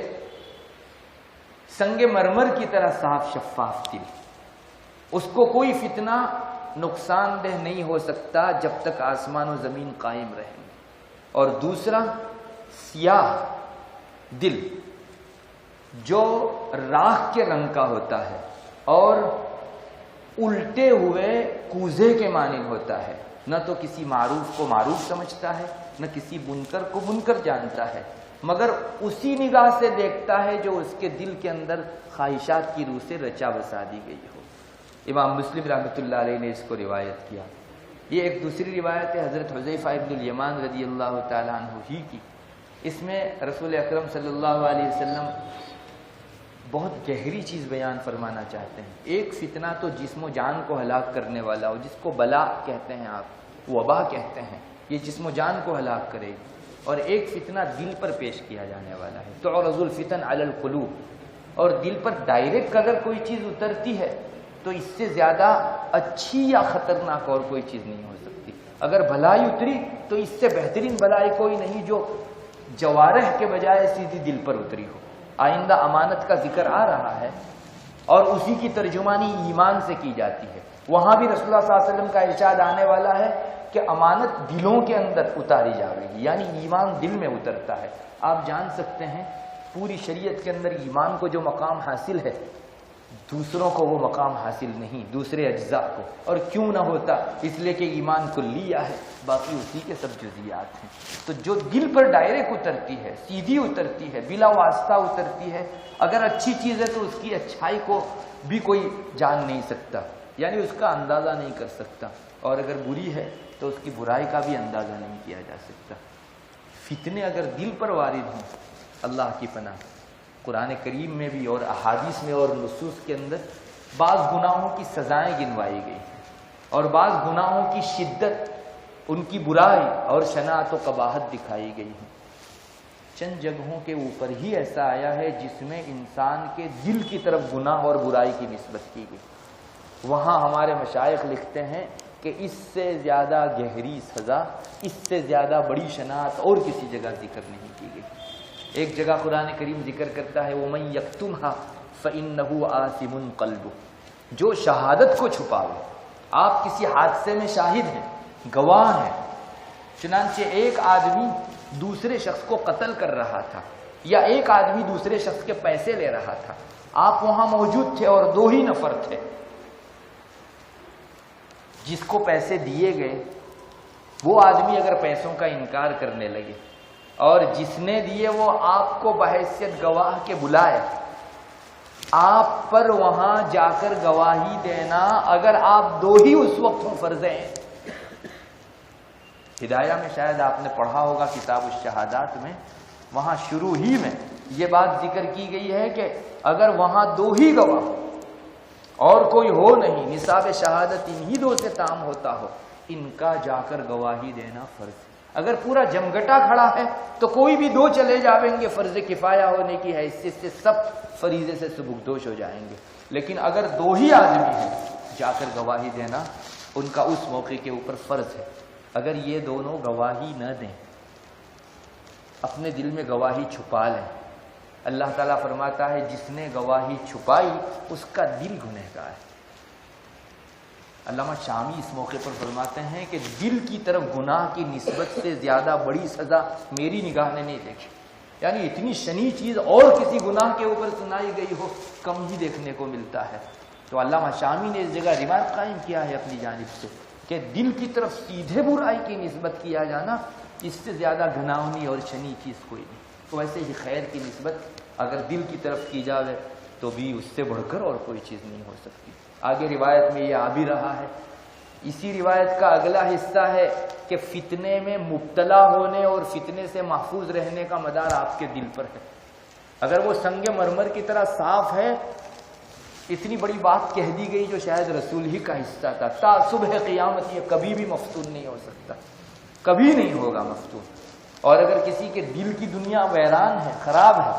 سنگ مرمر کی طرح صاف شفاف دل، اس کو کوئی فتنہ نقصان دہ نہیں ہو سکتا جب تک آسمان و زمین قائم رہیں، اور دوسرا سیاہ دل جو راکھ کے رنگ کا ہوتا ہے اور الٹے ہوئے کوزے کے مانند ہوتا ہے، نہ تو کسی معروف کو معروف سمجھتا ہے نہ کسی منکر کو منکر جانتا ہے، مگر اسی نگاہ سے دیکھتا ہے جو اس کے دل کے اندر خواہشات کی روح سے رچا بسا دی گئی ہو۔ امام مسلم رحمۃ اللہ علیہ نے اس کو روایت کیا۔ یہ ایک دوسری روایت ہے حضرت حذیفہ ابن الیمان رضی اللہ تعالیٰ عنہ ہی کی، اس میں رسول اکرم صلی اللہ علیہ وسلم بہت گہری چیز بیان فرمانا چاہتے ہیں۔ ایک فتنہ تو جسم و جان کو ہلاک کرنے والا ہو، جس کو بلا کہتے ہیں آپ، وبا کہتے ہیں، یہ جسم و جان کو ہلاک کرے گی، اور ایک فتنہ دل پر پیش کیا جانے والا ہے، تعرض الفتن علی القلوب، اور دل پر ڈائریکٹ اگر کوئی چیز اترتی ہے تو اس سے زیادہ اچھی یا خطرناک اور کوئی چیز نہیں ہو سکتی۔ اگر بھلائی اتری تو اس سے بہترین بھلائی کوئی نہیں جو جوارح کے بجائے سیدھی دل پر اتری ہو۔ آئندہ امانت کا ذکر آ رہا ہے اور اسی کی ترجمانی ایمان سے کی جاتی ہے، وہاں بھی رسول اللہ صلی اللہ علیہ وسلم کا ارشاد آنے والا ہے کہ امانت دلوں کے اندر اتاری جائے گی، یعنی ایمان دل میں اترتا ہے۔ آپ جان سکتے ہیں پوری شریعت کے اندر ایمان کو جو مقام حاصل ہے دوسروں کو وہ مقام حاصل نہیں، دوسرے اجزاء کو، اور کیوں نہ ہوتا، اس لیے کہ ایمان کلیہ ہے، باقی اسی کے سب جزیات ہیں۔ تو جو دل پر ڈائریکٹ اترتی ہے، سیدھی اترتی ہے، بلا واسطہ اترتی ہے، اگر اچھی چیز ہے تو اس کی اچھائی کو بھی کوئی جان نہیں سکتا، یعنی اس کا اندازہ نہیں کر سکتا، اور اگر بری ہے تو اس کی برائی کا بھی اندازہ نہیں کیا جا سکتا۔ فتنے اگر دل پر وارد ہوں، اللہ کی پناہ، قرآن کریم میں بھی اور احادیث میں اور نصوص کے اندر بعض گناہوں کی سزائیں گنوائی گئی ہیں، اور بعض گناہوں کی شدت، ان کی برائی اور شناعت و قباحت دکھائی گئی ہے۔ چند جگہوں کے اوپر ہی ایسا آیا ہے جس میں انسان کے دل کی طرف گناہ اور برائی کی نسبت کی گئی، وہاں ہمارے مشائخ لکھتے ہیں کہ اس سے زیادہ گہری سزا، اس سے زیادہ بڑی شناعت اور کسی جگہ ذکر نہیں کی گئی۔ ایک جگہ قرآن کریم ذکر کرتا ہے وَمَن يَكْتُمْهَا فَإِنَّهُ آثِمٌ قَلْبُهُ، جو شہادت کو چھپاوے۔ آپ کسی حادثے میں شاہد ہیں، گواہ ہیں، چنانچہ ایک آدمی دوسرے شخص کو قتل کر رہا تھا یا ایک آدمی دوسرے شخص کے پیسے لے رہا تھا، آپ وہاں موجود تھے اور دو ہی نفر تھے، جس کو پیسے دیے گئے وہ آدمی اگر پیسوں کا انکار کرنے لگے اور جس نے دیے وہ آپ کو بحیثیت گواہ کے بلائے، آپ پر وہاں جا کر گواہی دینا اگر آپ دو ہی اس وقت ہوں فرض ہے۔ ہدایہ میں شاید آپ نے پڑھا ہوگا کتاب الشہادات میں، وہاں شروع ہی میں یہ بات ذکر کی گئی ہے کہ اگر وہاں دو ہی گواہ اور کوئی ہو نہیں، نصاب شہادت انہی دو سے تام ہوتا ہو، ان کا جا کر گواہی دینا فرض ہے۔ اگر پورا جمگٹا کھڑا ہے تو کوئی بھی دو چلے جائیں گے، فرض کفایہ ہونے کی حیثیت سے سب فریضے سے سبکدوش ہو جائیں گے، لیکن اگر دو ہی آدمی ہیں جا کر گواہی دینا ان کا اس موقع کے اوپر فرض ہے۔ اگر یہ دونوں گواہی نہ دیں، اپنے دل میں گواہی چھپا لیں، اللہ تعالیٰ فرماتا ہے جس نے گواہی چھپائی اس کا دل گنہگار ہے۔ علامہ شامی اس موقع پر فرماتے ہیں کہ دل کی طرف گناہ کی نسبت سے زیادہ بڑی سزا میری نگاہ نے نہیں دیکھی، یعنی اتنی شنیع چیز اور کسی گناہ کے اوپر سنائی گئی ہو کم ہی دیکھنے کو ملتا ہے۔ تو علامہ شامی نے اس جگہ روایت قائم کیا ہے اپنی جانب سے کہ دل کی طرف سیدھے برائی کی نسبت کیا جانا اس سے زیادہ گھناؤنی اور شنی چیز کوئی نہیں. تو ویسے ہی خیر کی نسبت اگر دل کی طرف کی جاوے تو بھی اس سے بڑھ کر اور کوئی چیز نہیں ہو سکتی. آگے روایت میں یہ آ بھی رہا ہے. اسی روایت کا اگلا حصہ ہے کہ فتنے میں مبتلا ہونے اور فتنے سے محفوظ رہنے کا مدار آپ کے دل پر ہے. اگر وہ سنگ مرمر کی طرح صاف ہے، اتنی بڑی بات کہہ دی گئی جو شاید رسول ہی کا حصہ تھا، تا صبح قیامت یہ کبھی بھی مفتون نہیں ہو سکتا، کبھی نہیں ہوگا مفتون. اور اگر کسی کے دل کی دنیا ویران ہے، خراب ہے،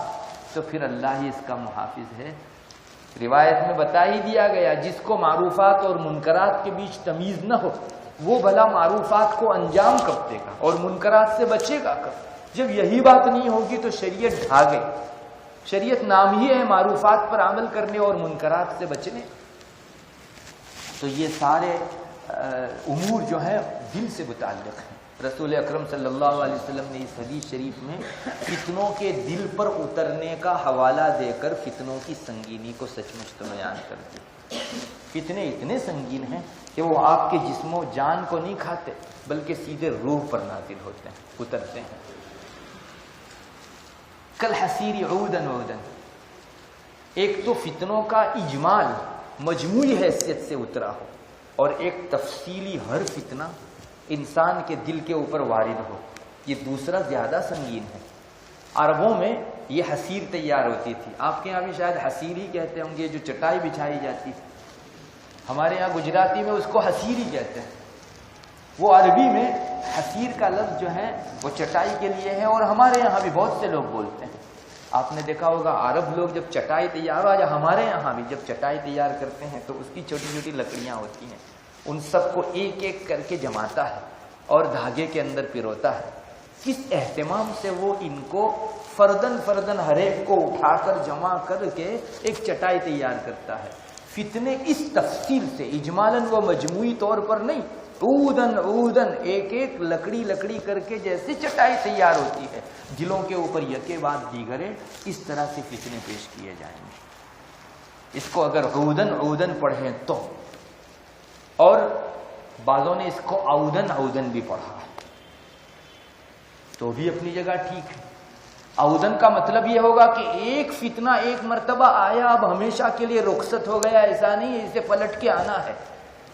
تو پھر اللہ ہی اس کا محافظ ہے. روایت میں بتا ہی دیا گیا جس کو معروفات اور منکرات کے بیچ تمیز نہ ہو وہ بھلا معروفات کو انجام کب دے گا اور منکرات سے بچے گا کب. جب یہی بات نہیں ہوگی تو شریعت ڈھا گئی. شریعت نام ہی ہے معروفات پر عمل کرنے اور منکرات سے بچنے. تو یہ سارے امور جو ہیں دل سے متعلق ہیں. رسول اکرم صلی اللہ علیہ وسلم نے اس حدیث شریف میں فتنوں کے دل پر اترنے کا حوالہ دے کر فتنوں کی سنگینی کو سچ مچ بیان کر دیا. فتنے اتنے سنگین ہیں کہ وہ آپ کے جسم و جان کو نہیں کھاتے بلکہ سیدھے روح پر نازل ہوتے ہیں، اترتے ہیں. کل حسیر عودن عودن، ایک تو فتنوں کا اجمال مجموعی حیثیت سے اترا ہو اور ایک تفصیلی ہر فتنہ انسان کے دل کے اوپر وارد ہو، یہ دوسرا زیادہ سنگین ہے. عربوں میں یہ حسیر تیار ہوتی تھی. آپ کے یہاں بھی شاید حسیر ہی کہتے ہوں گے جو چٹائی بچھائی جاتی ہے. ہمارے یہاں گجراتی میں اس کو حسیر ہی کہتے ہیں. وہ عربی میں حسیر کا لفظ جو ہے وہ چٹائی کے لیے ہے اور ہمارے یہاں بھی بہت سے لوگ بولتے ہیں. آپ نے دیکھا ہوگا عرب لوگ جب چٹائی تیار ہو، یا ہمارے یہاں بھی جب چٹائی تیار کرتے ہیں تو اس کی چھوٹی چھوٹی لکڑیاں ہوتی ہیں، ان سب کو ایک ایک کر کے جماتا ہے اور دھاگے کے اندر پروتا ہے. کس اہتمام سے وہ ان کو فردن فردن ہر ایک کو اٹھا کر جمع کر کے ایک چٹائی تیار کرتا ہے. فتنے اس تفصیل سے اجمالاً و مجموعی طور پر نہیں، عودن عودن ایک ایک لکڑی لکڑی کر کے جیسے چٹائی تیار ہوتی ہے دلوں کے اوپر یکے بعد دیگرے، اس طرح سے فتنے پیش کیے جائیں گے. اس کو اگر عودن عودن پڑھیں تو، اور بعضوں نے اس کو عودن عودن بھی پڑھا تو بھی اپنی جگہ ٹھیک ہے. عودن کا مطلب یہ ہوگا کہ ایک فتنہ ایک مرتبہ آیا اب ہمیشہ کے لیے رخصت ہو گیا، ایسا نہیں، اسے پلٹ کے آنا ہے.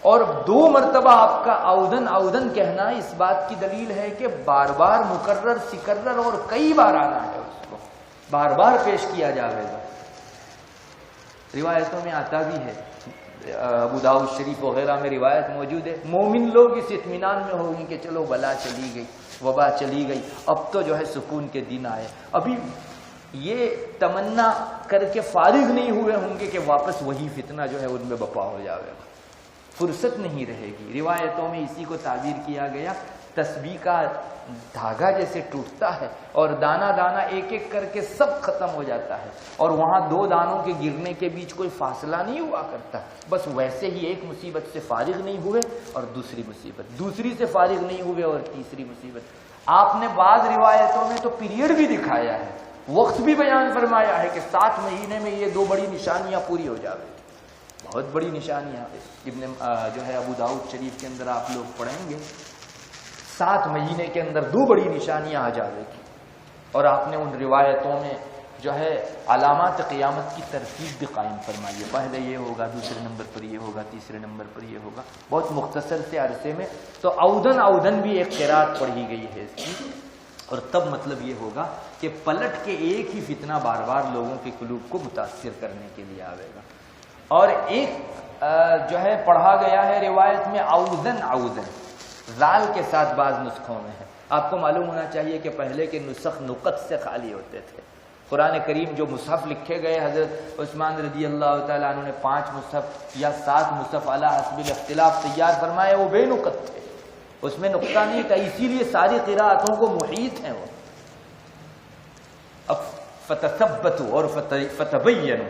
اور دو مرتبہ آپ کا عودن عودن کہنا اس بات کی دلیل ہے کہ بار بار مکرر سکرر اور کئی بار آنا ہے، اس کو بار بار پیش کیا جائے گا. روایتوں میں آتا بھی ہے، ابو داؤد شریف وغیرہ میں روایت موجود ہے، مومن لوگ اس اطمینان میں ہوگی کہ چلو بلا چلی گئی، وبا چلی گئی، اب تو جو ہے سکون کے دن آئے. ابھی یہ تمنا کر کے فارغ نہیں ہوئے ہوں گے کہ واپس وہی فتنہ جو ہے ان میں بپا ہو جائے گا، فرصت نہیں رہے گی. روایتوں میں اسی کو تعبیر کیا گیا تسبیح کا دھاگا جیسے ٹوٹتا ہے اور دانہ دانہ ایک ایک کر کے سب ختم ہو جاتا ہے اور وہاں دو دانوں کے گرنے کے بیچ کوئی فاصلہ نہیں ہوا کرتا، بس ویسے ہی ایک مصیبت سے فارغ نہیں ہوئے اور دوسری مصیبت، دوسری سے فارغ نہیں ہوئے اور تیسری مصیبت. آپ نے بعض روایتوں میں تو پیریڈ بھی دکھایا ہے، وقت بھی بیان فرمایا ہے کہ 7 مہینے میں یہ 2 بڑی نشانیاں پوری ہو جاوے. بہت بڑی نشانیاں ابن جو ہے ابو داؤد شریف کے اندر آپ لوگ پڑھیں گے 7 مہینے کے اندر 2 بڑی نشانیاں آ جاوے گی. اور آپ نے ان روایتوں میں جو ہے علامات قیامت کی ترتیب بھی قائم فرمائی ہے، پہلے یہ ہوگا، دوسرے نمبر پر یہ ہوگا، تیسرے نمبر پر یہ ہوگا، بہت مختصر سے عرصے میں. تو عودن عودن بھی ایک قرات پڑھی گئی ہے اس کی، اور تب مطلب یہ ہوگا کہ پلٹ کے ایک ہی فتنہ بار بار لوگوں کے قلوب کو متاثر کرنے کے لیے آئے گا. اور ایک جو ہے پڑھا گیا ہے روایت میں عودن عودن، زال کے ساتھ بعض نسخوں میں ہے. آپ کو معلوم ہونا چاہیے کہ پہلے کے نسخ نقط سے خالی ہوتے تھے. قرآن کریم جو مصحف لکھے گئے حضرت عثمان رضی اللہ تعالیٰ عنہ نے 5 مصحف یا 7 مصحف علی حسب الاختلاف تیار فرمائے، وہ بے نقط تھے، اس میں نقطہ نہیں تھا، اسی لیے ساری قراءتوں کو محیط ہیں وہ. اب فتثبتوا اور فتبینوا،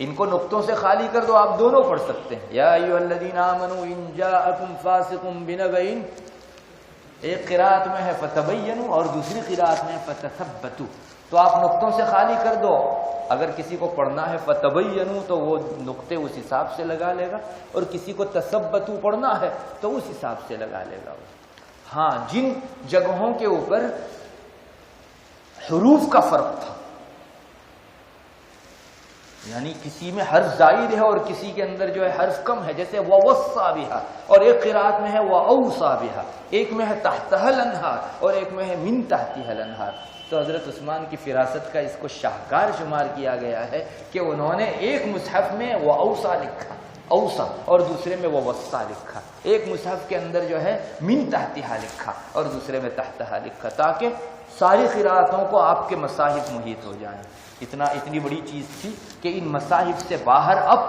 ان کو نقطوں سے خالی کر دو، آپ دونوں پڑھ سکتے ہیں. یا ایھا الذین آمنوا ان جاءکم فاسق بنبأ ایک قراءت میں ہے فتبینوا اور دوسری قراءت میں فتثبتوا، تو آپ نقطوں سے خالی کر دو. اگر کسی کو پڑھنا ہے فتبینوا تو وہ نقطے اس حساب سے لگا لے گا، اور کسی کو تثبتوا پڑھنا ہے تو اس حساب سے لگا لے گا. ہاں جن جگہوں کے اوپر حروف کا فرق تھا، یعنی کسی میں حرف زائد ہے اور کسی کے اندر جو ہے حرف کم ہے، جیسے وَوَصَّى بِهَا، اور ایک قرأت میں ہے وَأَوْصَى بِهَا، ایک میں ہے تحتها الانہار اور ایک میں ہے من تحتها الانہار. تو حضرت عثمان کی فراست کا اس کو شاہکار شمار کیا گیا ہے کہ انہوں نے ایک مصحف میں وَأَوْصَى لکھا، اوسا، اور دوسرے میں وَوَصَّى لکھا. ایک مصحف کے اندر جو ہے من تحتها لکھا اور دوسرے میں تحتها لکھا، تاکہ ساری قراءتوں کو آپ کے مصاحف محیط ہو جائیں. اتنی بڑی چیز تھی کہ ان مصاحف سے باہر اب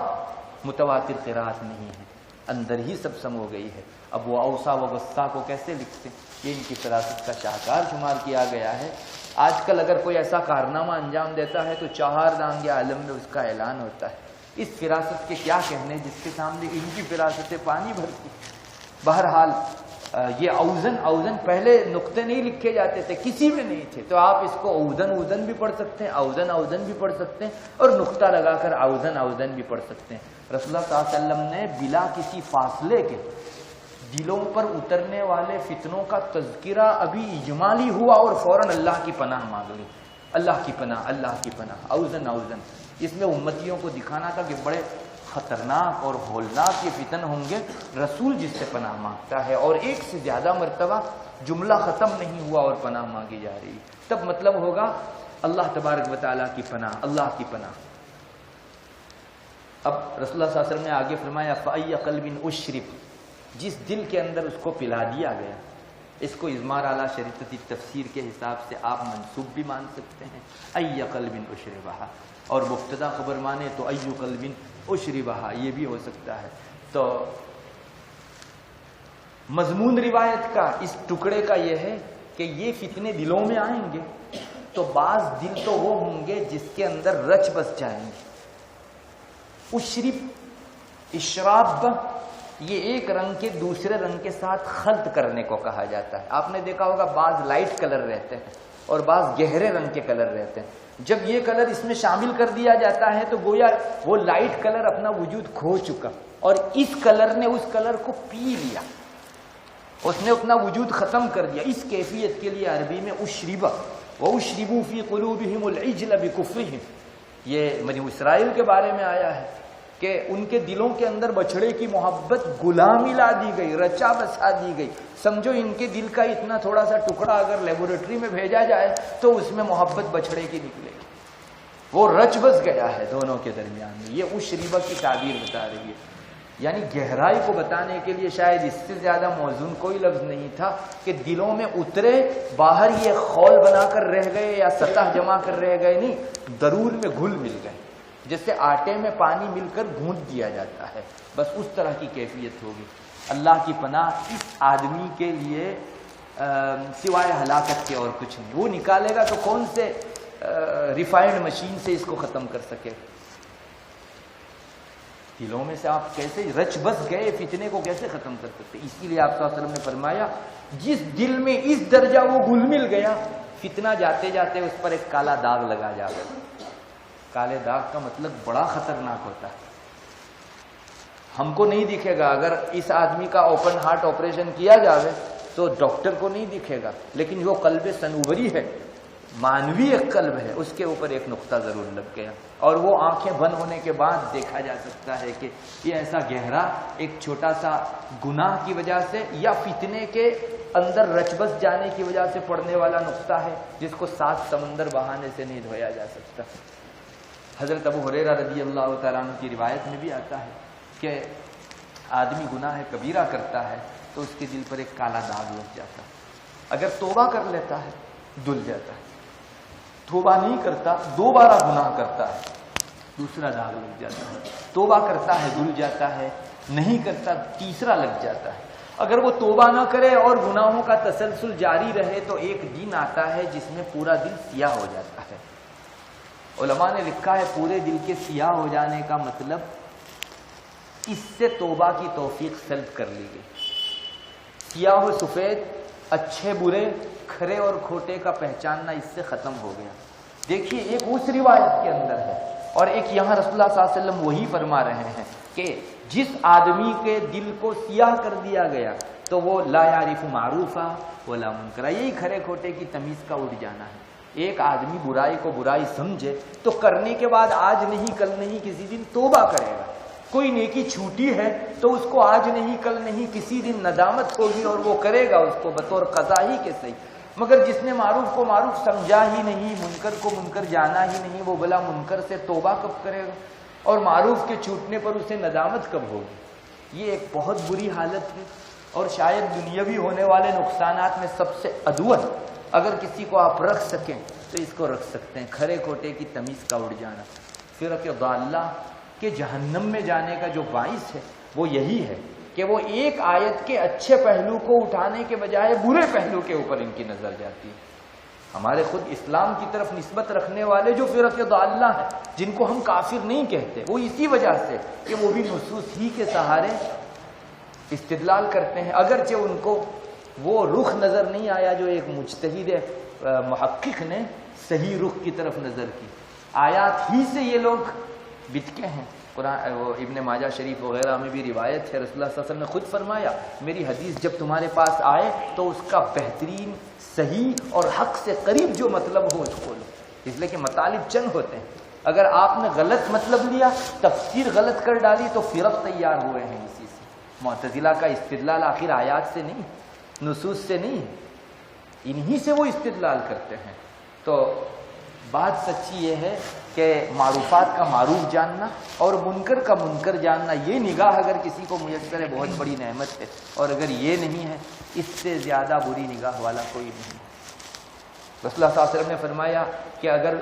متواتر قراءت نہیں ہے، اندر ہی سب سم ہو گئی ہے. اب وہ اوسا و وسطا کو کیسے لکھتے، یہ ان کی فراست کا شاہکار شمار کیا گیا ہے. آج کل اگر کوئی ایسا کارنامہ انجام دیتا ہے تو 4 دانگ عالم میں اس کا اعلان ہوتا ہے. اس فراست کے کیا کہنے جس کے سامنے ان کی فراستیں پانی بھرتی. بہرحال یہ اوزن پہلے نقطے نہیں لکھے جاتے تھے، کسی میں نہیں تھے، تو آپ اس کو اوزن بھی پڑھ سکتے ہیں، اوزن بھی پڑھ سکتے ہیں، اور نقطہ لگا کر اوزن بھی پڑھ سکتے ہیں. رسول اللہ صلی اللہ علیہ وسلم نے بلا کسی فاصلے کے دلوں پر اترنے والے فتنوں کا تذکرہ ابھی اجمالی ہوا اور فوراً اللہ کی پناہ مانگ لی. اللہ کی پناہ، اوزن. اس میں امتیوں کو دکھانا تھا کہ بڑے خطرناک اور ہولناک یہ فتن ہوں گے، رسول جس سے پناہ مانگتا ہے اور ایک سے زیادہ مرتبہ جملہ ختم نہیں ہوا اور پناہ مانگی جا رہی، تب مطلب ہوگا اللہ تبارک و تعالیٰ کی پناہ، اللہ کی پناہ. اب رسول اللہ صلی اللہ علیہ وسلم نے آگے فرمایا فَأَيَّ قَلْبٍ أُشْرِبَ، جس دل کے اندر اس کو پلا دیا گیا. اس کو اضمار اعلیٰ شریعتی تفسیر کے حساب سے آپ منصوب بھی مان سکتے ہیں، أَيَّ قَلْبٍ أُشْرِبَهَا، اور مبتدا خبر مانے تو أَيُّ قَلْبٍ أُشْرِبَهَا یہ بھی ہو سکتا ہے. تو مضمون روایت کا اس ٹکڑے کا یہ ہے کہ یہ فتنے دلوں میں آئیں گے تو بعض دل تو وہ ہوں گے جس کے اندر رچ بس جائیں گے. اشراب یہ ایک رنگ کے دوسرے رنگ کے ساتھ خلط کرنے کو کہا جاتا ہے. آپ نے دیکھا ہوگا بعض لائٹ کلر رہتے ہیں اور بعض گہرے رنگ کے کلر رہتے ہیں. جب یہ کلر اس میں شامل کر دیا جاتا ہے تو گویا وہ لائٹ کلر اپنا وجود کھو چکا اور اس کلر نے اس کلر کو پی لیا، اس نے اپنا وجود ختم کر دیا. اس کیفیت کے لیے عربی میں اشربا واشربوا فی قلوبہم العجل بکفرہم، یہ بنی اسرائیل کے بارے میں آیا ہے کہ ان کے دلوں کے اندر بچھڑے کی محبت غلامی لا دی گئی، رچا بسا دی گئی. سمجھو ان کے دل کا اتنا تھوڑا سا ٹکڑا اگر لیبورٹری میں بھیجا جائے تو اس میں محبت بچھڑے کی نکلے گی، وہ رچ بس گیا ہے دونوں کے درمیان میں. یہ اشربا کی تعبیر بتا رہی ہے، یعنی گہرائی کو بتانے کے لیے شاید اس سے زیادہ موزون کوئی لفظ نہیں تھا کہ دلوں میں اترے، باہر یہ خول بنا کر رہ گئے یا سطح جما کر رہ گئے، نہیں، درون میں گھل مل گئے، جیسے آٹے میں پانی مل کر گھونٹ دیا جاتا ہے، بس اس طرح کی کیفیت ہوگی. اللہ کی پناہ اس آدمی کے لیے سوائے ہلاکت کے اور کچھ نہیں. وہ نکالے گا تو کون سے ریفائنڈ مشین سے اس کو ختم کر سکے. دلوں میں سے آپ کیسے رچ بس گئے فتنے کو کیسے ختم کر سکتے. اسی لیے آپ صلی اللہ علیہ وسلم نے فرمایا جس دل میں اس درجہ وہ گھل مل گیا، فتنہ جاتے جاتے اس پر ایک کالا داغ لگا جائے. کالے داغ کا مطلب بڑا خطرناک ہوتا ہے. ہم کو نہیں دکھے گا، اگر اس آدمی کا اوپن ہارٹ آپریشن کیا جاوے تو ڈاکٹر کو نہیں دکھے گا، لیکن جو قلب صنوبری ہے، مانوی ایک قلب ہے، اس کے اوپر ایک نقطہ ضرور لگ گیا، اور وہ آنکھیں بند ہونے کے بعد دیکھا جا سکتا ہے کہ یہ ایسا گہرا ایک چھوٹا سا گناہ کی وجہ سے یا فتنے کے اندر رچ بس جانے کی وجہ سے پڑنے والا نقطہ ہے جس کو 7 سمندر بہانے سے نہیں دھویا جا سکتا. حضرت ابو ہریرہ رضی اللہ تعالیٰ عنہ کی روایت میں بھی آتا ہے کہ آدمی گناہ کبیرہ کرتا ہے تو اس کے دل پر ایک کالا داغ لگ جاتا ہے. اگر توبہ کر لیتا ہے دھل جاتا ہے، توبہ نہیں کرتا دوبارہ گناہ کرتا ہے دوسرا داغ لگ جاتا ہے، توبہ کرتا ہے دھل جاتا ہے، نہیں کرتا تیسرا لگ جاتا ہے. اگر وہ توبہ نہ کرے اور گناہوں کا تسلسل جاری رہے تو ایک دن آتا ہے جس میں پورا دل سیاہ ہو جاتا ہے. علماء نے لکھا ہے پورے دل کے سیاہ ہو جانے کا مطلب اس سے توبہ کی توفیق سلب کر لی گئی. سیاہ و سفید اچھے برے کھرے اور کھوٹے کا پہچاننا اس سے ختم ہو گیا۔ دیکھیے ایک اس روایت کے اندر ہے اور ایک یہاں رسول اللہ صلی اللہ علیہ وسلم وہی فرما رہے ہیں کہ جس آدمی کے دل کو سیاہ کر دیا گیا تو وہ لا یعرف معروفا ولا منکرا، یہی کھرے کھوٹے کی تمیز کا اٹھ جانا ہے۔ ایک آدمی برائی کو برائی سمجھے تو کرنے کے بعد آج نہیں کل نہیں کسی دن توبہ کرے گا۔ کوئی نیکی چھوٹی ہے تو اس کو آج نہیں کل نہیں کسی دن ندامت ہوگی اور وہ کرے گا اس کو بطور قضا ہی کے صحیح۔ مگر جس نے معروف کو معروف سمجھا ہی نہیں، منکر کو منکر جانا ہی نہیں، وہ بلا منکر سے توبہ کب کرے گا اور معروف کے چھوٹنے پر اسے ندامت کب ہوگی؟ یہ ایک بہت بری حالت ہے اور شاید دنیاوی ہونے والے نقصانات میں سب سے ادول اگر کسی کو آپ رکھ سکیں تو اس کو رکھ سکتے ہیں، کھرے کھوٹے کی تمیز کا اڑ جانا۔ فرق ضالہ کہ جہنم میں جانے کا جو باعث ہے وہ یہی ہے کہ وہ ایک آیت کے اچھے پہلو کو اٹھانے کے بجائے برے پہلو کے اوپر ان کی نظر جاتی ہے۔ ہمارے خود اسلام کی طرف نسبت رکھنے والے جو فرق ضالہ ہیں جن کو ہم کافر نہیں کہتے، وہ اسی وجہ سے کہ وہ بھی نصوص ہی کے سہارے استدلال کرتے ہیں، اگرچہ ان کو وہ رخ نظر نہیں آیا جو ایک مجتہد محقق نے صحیح رخ کی طرف نظر کی۔ آیات ہی سے یہ لوگ بتکے ہیں۔ قرآن وہ ابن ماجہ شریف وغیرہ میں بھی روایت ہے، رسول اللہ صلی اللہ علیہ وسلم نے خود فرمایا میری حدیث جب تمہارے پاس آئے تو اس کا بہترین صحیح اور حق سے قریب جو مطلب ہو اس کو لو، اس لیے کہ مطالب چند ہوتے ہیں، اگر آپ نے غلط مطلب لیا، تفسیر غلط کر ڈالی تو فرق تیار ہوئے ہیں اسی سے۔ معتزلہ کا استدلال آخر آیات سے نہیں، نصوص سے نہیں، انہی سے وہ استدلال کرتے ہیں۔ تو بات سچی یہ ہے کہ معروفات کا معروف جاننا اور منکر کا منکر جاننا، یہ نگاہ اگر کسی کو میسر ہے بہت بڑی نعمت ہے، اور اگر یہ نہیں ہے اس سے زیادہ بری نگاہ والا کوئی نہیں۔ رسول اللہ صلی اللہ علیہ وسلم نے فرمایا کہ اگر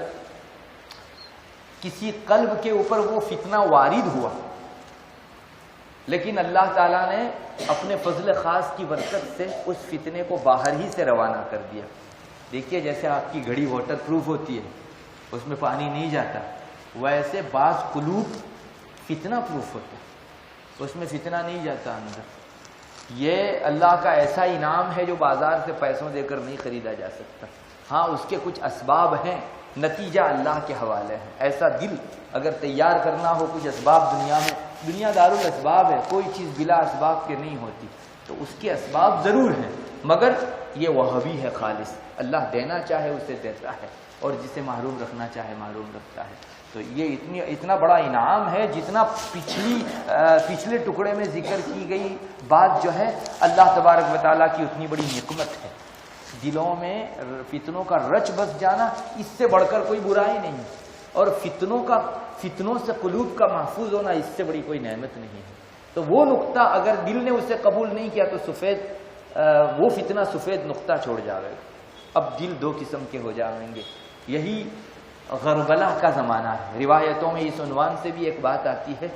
کسی قلب کے اوپر وہ فتنہ وارد ہوا لیکن اللہ تعالیٰ نے اپنے فضل خاص کی برکت سے اس فتنے کو باہر ہی سے روانہ کر دیا۔ دیکھیے جیسے آپ کی گھڑی واٹر پروف ہوتی ہے، اس میں پانی نہیں جاتا، ویسے بعض قلوب فتنہ پروف ہوتے ہیں، اس میں فتنہ نہیں جاتا اندر۔ یہ اللہ کا ایسا انعام ہے جو بازار سے پیسوں دے کر نہیں خریدا جا سکتا۔ ہاں اس کے کچھ اسباب ہیں، نتیجہ اللہ کے حوالے ہے۔ ایسا دل اگر تیار کرنا ہو، کچھ اسباب دنیا میں، دنیا دارالاسباب ہے، کوئی چیز بلا اسباب کے نہیں ہوتی، تو اس کے اسباب ضرور ہیں، مگر یہ وہابی ہے خالص، اللہ دینا چاہے اسے دیتا ہے اور جسے محروم رکھنا چاہے محروم رکھتا ہے۔ تو یہ اتنا بڑا انعام ہے جتنا پچھلے ٹکڑے میں ذکر کی گئی بات جو ہے اللہ تبارک و تعالیٰ کی اتنی بڑی نعمت ہے۔ دلوں میں فتنوں کا رچ بس جانا اس سے بڑھ کر کوئی برائی نہیں، اور فتنوں سے قلوب کا محفوظ ہونا اس سے بڑی کوئی نعمت نہیں ہے۔ تو وہ نقطہ اگر دل نے اسے قبول نہیں کیا تو وہ فتنہ سفید نقطہ چھوڑ جاوے گا۔ اب دل دو قسم کے ہو جائیں گے، یہی غربلہ کا زمانہ ہے۔ روایتوں میں اس عنوان سے بھی ایک بات آتی ہے،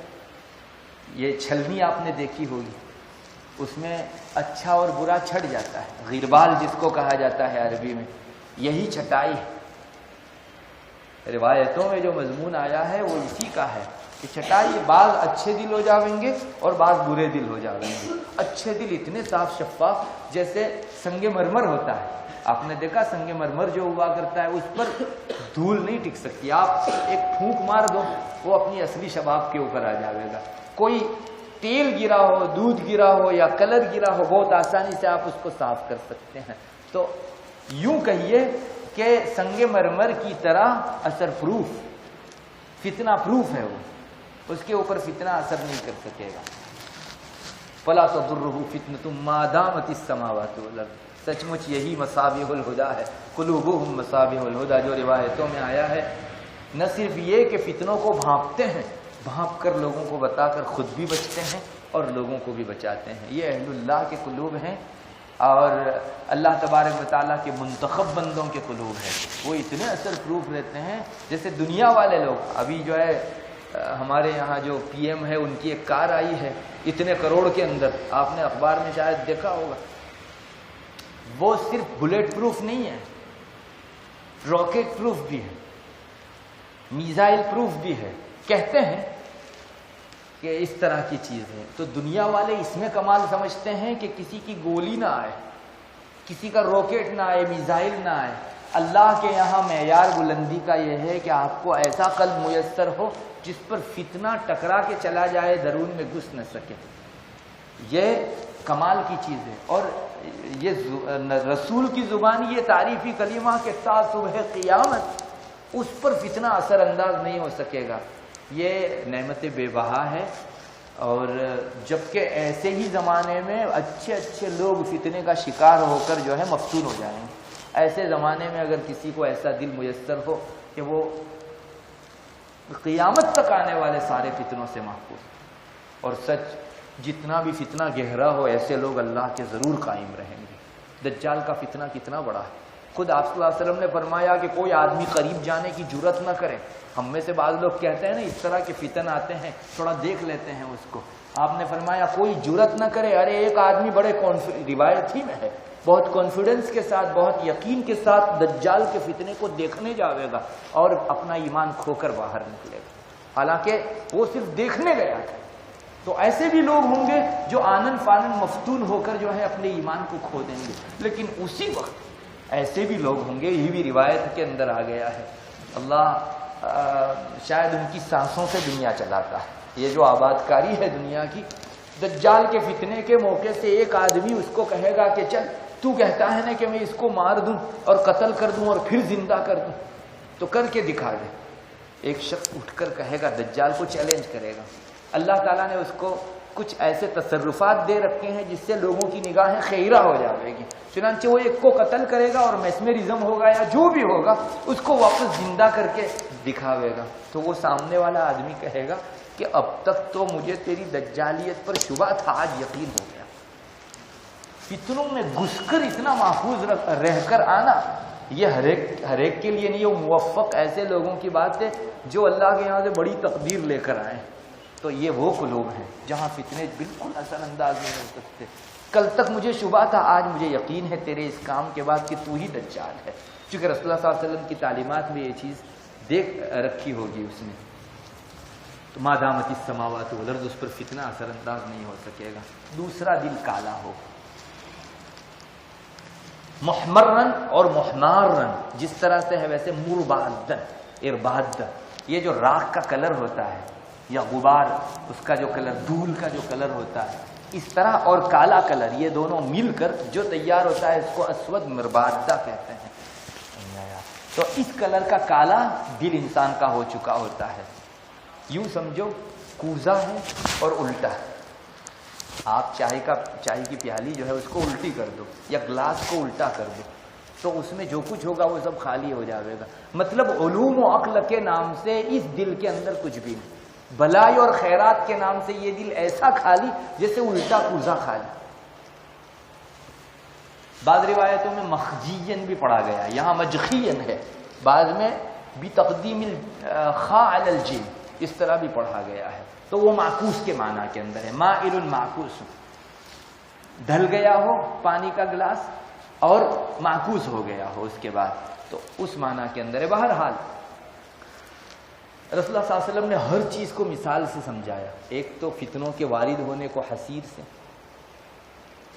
یہ چھلنی آپ نے دیکھی ہوگی، اس میں اچھا اور برا چھٹ جاتا ہے، غربال جس کو کہا جاتا ہے عربی میں، یہی چھٹائی ہے۔ روایتوں میں جو مضمون آیا ہے وہ اسی کا ہے کہ چھٹائی بعض اچھے دل ہو جاویں گے اور بعض برے دل ہو جاویں گے۔ اچھے دل اتنے صاف شفاف جیسے سنگ مرمر ہوتا ہے، آپ نے دیکھا سنگ مرمر جو ہوا کرتا ہے اس پر دھول نہیں ٹک سکتی، آپ ایک پھونک مار دو وہ اپنی اصلی شباب کے اوپر آ جاوے گا۔ کوئی تیل گرا ہو، دودھ گرا ہو یا کلر گرا ہو، بہت آسانی سے آپ اس کو صاف کر سکتے ہیں۔ تو یوں کہیے کہ سنگ مرمر کی طرح اثر پروف، فتنہ پروف ہے وہ، اس کے اوپر فتنہ اثر نہیں کر سکے گا۔ فلا تضرہ فتنۃ ما دامت السماوات والارض، سچ مچ یہی مصابیح الہدیٰ ہے، قلوبہم مصابیح الہدیٰ جو روایتوں میں آیا ہے۔ نہ صرف یہ کہ فتنوں کو بھانپتے ہیں، بھانپ کر لوگوں کو بتا کر خود بھی بچتے ہیں اور لوگوں کو بھی بچاتے ہیں۔ یہ اہل اللہ کے قلوب ہیں اور اللہ تبارک و تعالیٰ کے منتخب بندوں کے قلوب ہیں، وہ اتنے اثر پروف رہتے ہیں جیسے دنیا والے لوگ۔ ابھی جو ہے ہمارے یہاں جو پی ایم ہے ان کی ایک کار آئی ہے اتنے کروڑ کے اندر، آپ نے اخبار میں شاید دیکھا ہوگا، وہ صرف بلیٹ پروف نہیں ہے، راکٹ پروف بھی ہے، میزائل پروف بھی ہے۔ کہتے ہیں کہ اس طرح کی چیز ہے، تو دنیا والے اس میں کمال سمجھتے ہیں کہ کسی کی گولی نہ آئے، کسی کا راکٹ نہ آئے، میزائل نہ آئے۔ اللہ کے یہاں معیار بلندی کا یہ ہے کہ آپ کو ایسا قلب میسر ہو جس پر فتنہ ٹکرا کے چلا جائے، درون میں گھس نہ سکے۔ یہ کمال کی چیز ہے۔ اور یہ رسول کی زبان یہ تعریفی کلمہ کہ تا صبح قیامت اس پر فتنہ اثر انداز نہیں ہو سکے گا، یہ نعمت بے بہا ہے۔ اور جبکہ ایسے ہی زمانے میں اچھے اچھے لوگ فتنے کا شکار ہو کر جو ہے مفتون ہو جائیں گے، ایسے زمانے میں اگر کسی کو ایسا دل میسر ہو کہ وہ قیامت تک آنے والے سارے فتنوں سے محفوظ، اور سچ جتنا بھی فتنہ گہرا ہو ایسے لوگ اللہ کے ضرور قائم رہیں گے۔ دجال کا فتنہ کتنا بڑا ہے، خود آپ صلی اللہ علیہ وسلم نے فرمایا کہ کوئی آدمی قریب جانے کی جرت نہ کرے۔ ہم میں سے بعض لوگ کہتے ہیں نا اس طرح کے فتن آتے ہیں تھوڑا دیکھ لیتے ہیں اس کو، آپ نے فرمایا کوئی جرت نہ کرے۔ ارے ایک آدمی بڑے روایت ہی میں ہے بہت کانفیڈنس کے ساتھ، بہت یقین کے ساتھ دجال کے فتنے کو دیکھنے جاوے گا اور اپنا ایمان کھو کر باہر نکلے گا، حالانکہ وہ صرف دیکھنے گیا تھا۔ تو ایسے بھی لوگ ہوں گے جو آنن فانن مفتون ہو کر جو ہے اپنے ایمان کو کھو دیں گے، لیکن اسی وقت ایسے بھی لوگ ہوں گے، یہ بھی روایت کے اندر آ گیا ہے، اللہ شاید ان کی سانسوں سے دنیا چلاتا ہے۔ یہ جو آباد کاری ہے دنیا کی، دجال کے فتنے کے موقع سے ایک آدمی اس کو کہے گا کہ چل تو کہتا ہے نا کہ میں اس کو مار دوں اور قتل کر دوں اور پھر زندہ کر دوں، تو کر کے دکھا دے۔ ایک شخص اٹھ کر کہے گا، دجال کو چیلنج کرے گا۔ اللہ تعالیٰ نے اس کو کچھ ایسے تصرفات دے رکھے ہیں جس سے لوگوں کی نگاہیں خیرہ ہو جاوے گی، چنانچہ وہ ایک کو قتل کرے گا اور میسمرزم ہوگا یا جو بھی ہوگا اس کو واپس زندہ کر کے دکھاوے گا۔ تو وہ سامنے والا آدمی کہے گا کہ اب تک تو مجھے تیری دجالیت پر شبہ تھا، آج یقین ہو گیا۔ فتنوں میں گھس کر اتنا محفوظ رہ کر آنا یہ ہر ایک کے لیے نہیں، یہ موفق ایسے لوگوں کی بات ہے جو اللہ کے یہاں سے بڑی تقدیر لے کر آئے۔ تو یہ وہ قلوب ہیں جہاں فتنے بالکل اثر انداز نہیں ہو سکتے۔ کل تک مجھے شبہ تھا، آج مجھے یقین ہے تیرے اس کام کے بعد کہ تو ہی دجال ہے، چونکہ رسول اللہ صلی اللہ علیہ وسلم کی تعلیمات میں یہ چیز دیکھ رکھی ہوگی اس نے۔ تو ما دامت السماوات والارض، اس پر فتنہ اثر انداز نہیں ہو سکے گا۔ دوسرا، دل کالا ہو، محمرن اور محمارن، جس طرح سے ہے ویسے مربادن، ارباد، یہ جو راکھ کا کلر ہوتا ہے یا غبار اس کا جو کلر، دھول کا جو کلر ہوتا ہے، اس طرح اور کالا کلر، یہ دونوں مل کر جو تیار ہوتا ہے اس کو اسود مربادہ کہتے ہیں۔ تو اس کلر کا کالا دل انسان کا ہو چکا ہوتا ہے، یوں سمجھو کوزہ ہے اور الٹا ہے۔ آپ چائے کی پیالی جو ہے اس کو الٹی کر دو یا گلاس کو الٹا کر دو تو اس میں جو کچھ ہوگا وہ سب خالی ہو جاوے گا۔ مطلب علوم و عقل کے نام سے اس دل کے اندر کچھ بھی نہیں، بھلائی اور خیرات کے نام سے یہ دل ایسا خالی جیسے الٹا کوزہ خالی۔ بعض روایتوں میں مخجین بھی پڑھا گیا، یہاں مجخین ہے، بعض میں بھی تقدیم الخاء علی الجیم، اس طرح بھی پڑھا گیا ہے۔ تو وہ معکوس کے معنی کے اندر ہے، مائل معکوس، ڈھل گیا ہو پانی کا گلاس اور معکوس ہو گیا ہو اس کے بعد، تو اس معنی کے اندر ہے۔ بہرحال رسول اللہ صلی اللہ علیہ وسلم نے ہر چیز کو مثال سے سمجھایا، ایک تو فتنوں کے وارد ہونے کو حسیر سے،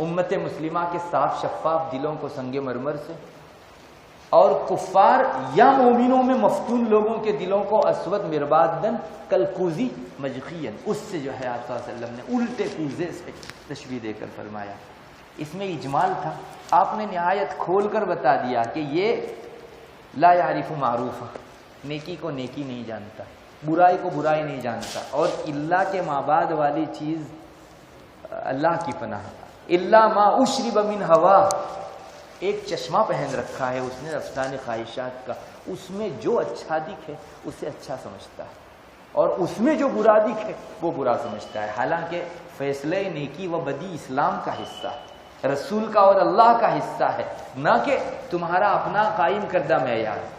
امت مسلمہ کے صاف شفاف دلوں کو سنگ مرمر سے، اور کفار یا مومنوں میں مفتون لوگوں کے دلوں کو اسود مربادن کلکوزی مجخین، اس سے جو ہے آپ صلی اللہ علیہ وسلم نے الٹے کوزے سے تشبیہ دے کر فرمایا۔ اس میں اجمال تھا، آپ نے نہایت کھول کر بتا دیا کہ یہ لا یعرف معروفہ، نیکی کو نیکی نہیں جانتا، برائی کو برائی نہیں جانتا، اور اللہ کے مابعد والی چیز اللہ کی پناہ، اللہ ما اشرب من ہوا، ایک چشمہ پہن رکھا ہے اس نے رفتان خواہشات کا، اس میں جو اچھا دکھے اسے اچھا سمجھتا ہے اور اس میں جو برا دکھے وہ برا سمجھتا ہے، حالانکہ فیصلہ نیکی و بدی اسلام کا حصہ ہے، رسول کا اور اللہ کا حصہ ہے، نہ کہ تمہارا اپنا قائم کردہ معیار۔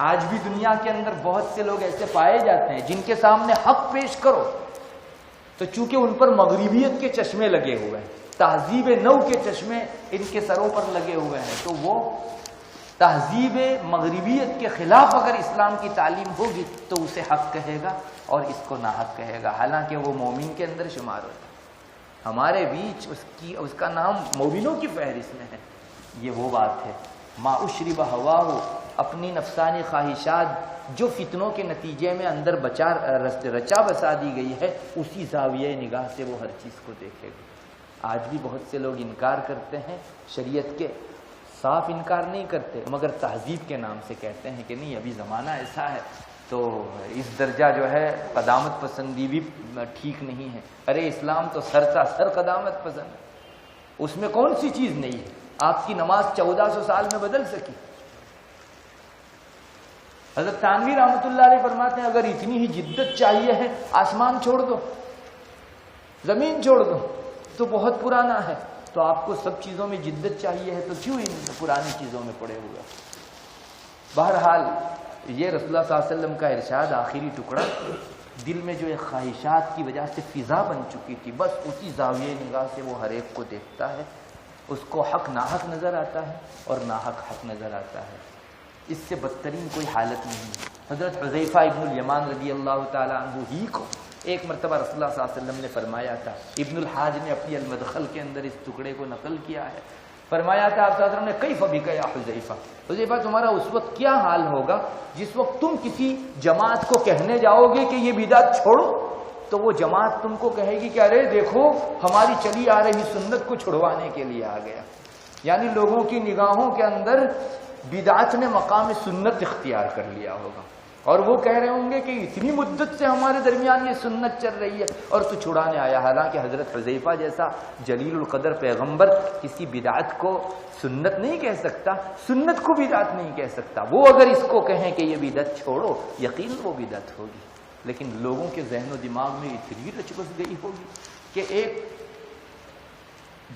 آج بھی دنیا کے اندر بہت سے لوگ ایسے پائے جاتے ہیں جن کے سامنے حق پیش کرو تو چونکہ ان پر مغربیت کے چشمے لگے ہوئے ہیں، تہذیب نو کے چشمے ان کے سروں پر لگے ہوئے ہیں، تو وہ تہذیب مغربیت کے خلاف اگر اسلام کی تعلیم ہوگی تو اسے حق کہے گا اور اس کو ناحق کہے گا، حالانکہ وہ مومن کے اندر شمار ہوتا ہے۔ ہمارے بیچ اس کا نام مومنوں کی فہرست میں ہے، یہ وہ بات ہے ما اشرب ہواہ، اپنی نفسانی خواہشات جو فتنوں کے نتیجے میں اندر رچا بسا دی گئی ہے، اسی زاویہ نگاہ سے وہ ہر چیز کو دیکھے گا۔ آج بھی بہت سے لوگ انکار کرتے ہیں شریعت کے، صاف انکار نہیں کرتے مگر تہذیب کے نام سے کہتے ہیں کہ نہیں ابھی زمانہ ایسا ہے تو اس درجہ جو ہے قدامت پسندی بھی ٹھیک نہیں ہے۔ ارے اسلام تو سر قدامت پسند ہے، اس میں کون سی چیز نہیں ہے؟ آپ کی نماز 1400 سال میں بدل سکی؟ حضرت تھانوی رحمۃ اللہ علیہ فرماتے ہیں اگر اتنی ہی جدت چاہیے ہے، آسمان چھوڑ دو، زمین چھوڑ دو، تو بہت پرانا ہے۔ تو آپ کو سب چیزوں میں جدت چاہیے ہے تو کیوں ان پرانی چیزوں میں پڑے ہوئے؟ بہرحال یہ رسول اللہ صلی اللہ علیہ وسلم کا ارشاد آخری ٹکڑا، دل میں جو ایک خواہشات کی وجہ سے فضا بن چکی تھی، بس اسی زاویہ نگاہ سے وہ ہر ایک کو دیکھتا ہے، اس کو حق ناحق نظر آتا ہے اور ناحق حق نظر آتا ہے۔ اس سے بدترین کوئی حالت نہیں ہے۔ حضرت حذیفہ ابن الیمان رضی اللہ تعالی عنہ ہی کو ایک مرتبہ رسول اللہ صلی اللہ علیہ وسلم نے فرمایا تھا، ابن الحاج نے اپنی المدخل کے اندر اس ٹکڑے کو نقل کیا ہے، فرمایا تھا آپ صلی اللہ علیہ وسلم نے کیف بک یا حذیفہ، حذیفہ تمہارا اس وقت کیا حال ہوگا جس وقت تم کسی جماعت کو کہنے جاؤ گے کہ یہ بدعت چھوڑو، تو وہ جماعت تم کو کہے گی کہ ارے دیکھو ہماری چلی آ رہی سنت کو چھڑوانے کے لیے آ گیا۔ یعنی لوگوں کی نگاہوں کے اندر بدعت نے مقام سنت اختیار کر لیا ہوگا، اور وہ کہہ رہے ہوں گے کہ اتنی مدت سے ہمارے درمیان یہ سنت چل رہی ہے اور تو چھڑانے آیا۔ حالانکہ حضرت حذیفہ جیسا جلیل القدر پیغمبر کسی بدعت کو سنت نہیں کہہ سکتا، سنت کو بدعت نہیں کہہ سکتا۔ وہ اگر اس کو کہیں کہ یہ بدعت چھوڑو، یقین وہ بدعت ہوگی، لیکن لوگوں کے ذہن و دماغ میں اتنی رچ بس گئی ہوگی کہ ایک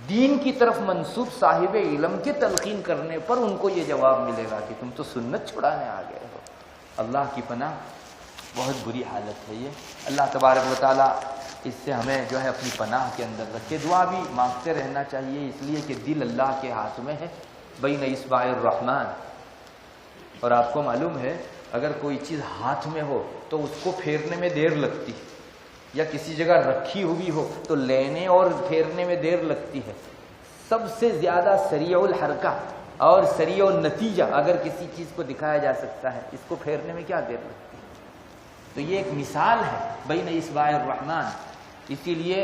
دین کی طرف منسوب صاحب علم کے تلقین کرنے پر ان کو یہ جواب ملے گا کہ تم تو سنت چھڑانے آ گئے ہو۔ اللہ کی پناہ، بہت بری حالت ہے یہ۔ اللہ تبارک و تعالیٰ اس سے ہمیں جو ہے اپنی پناہ کے اندر رکھے۔ دعا بھی مانگتے رہنا چاہیے، اس لیے کہ دل اللہ کے ہاتھ میں ہے، بین اصبع الرحمن۔ اور آپ کو معلوم ہے اگر کوئی چیز ہاتھ میں ہو تو اس کو پھیرنے میں دیر لگتی، یا کسی جگہ رکھی ہوئی ہو تو لینے اور پھیرنے میں دیر لگتی ہے۔ سب سے زیادہ سریع الحرکہ اور سریع النتیجہ اگر کسی چیز کو دکھایا جا سکتا ہے، اس کو پھیرنے میں کیا دیر لگتی ہے؟ تو یہ ایک مثال ہے بین اصبع الرحمن۔ اسی لیے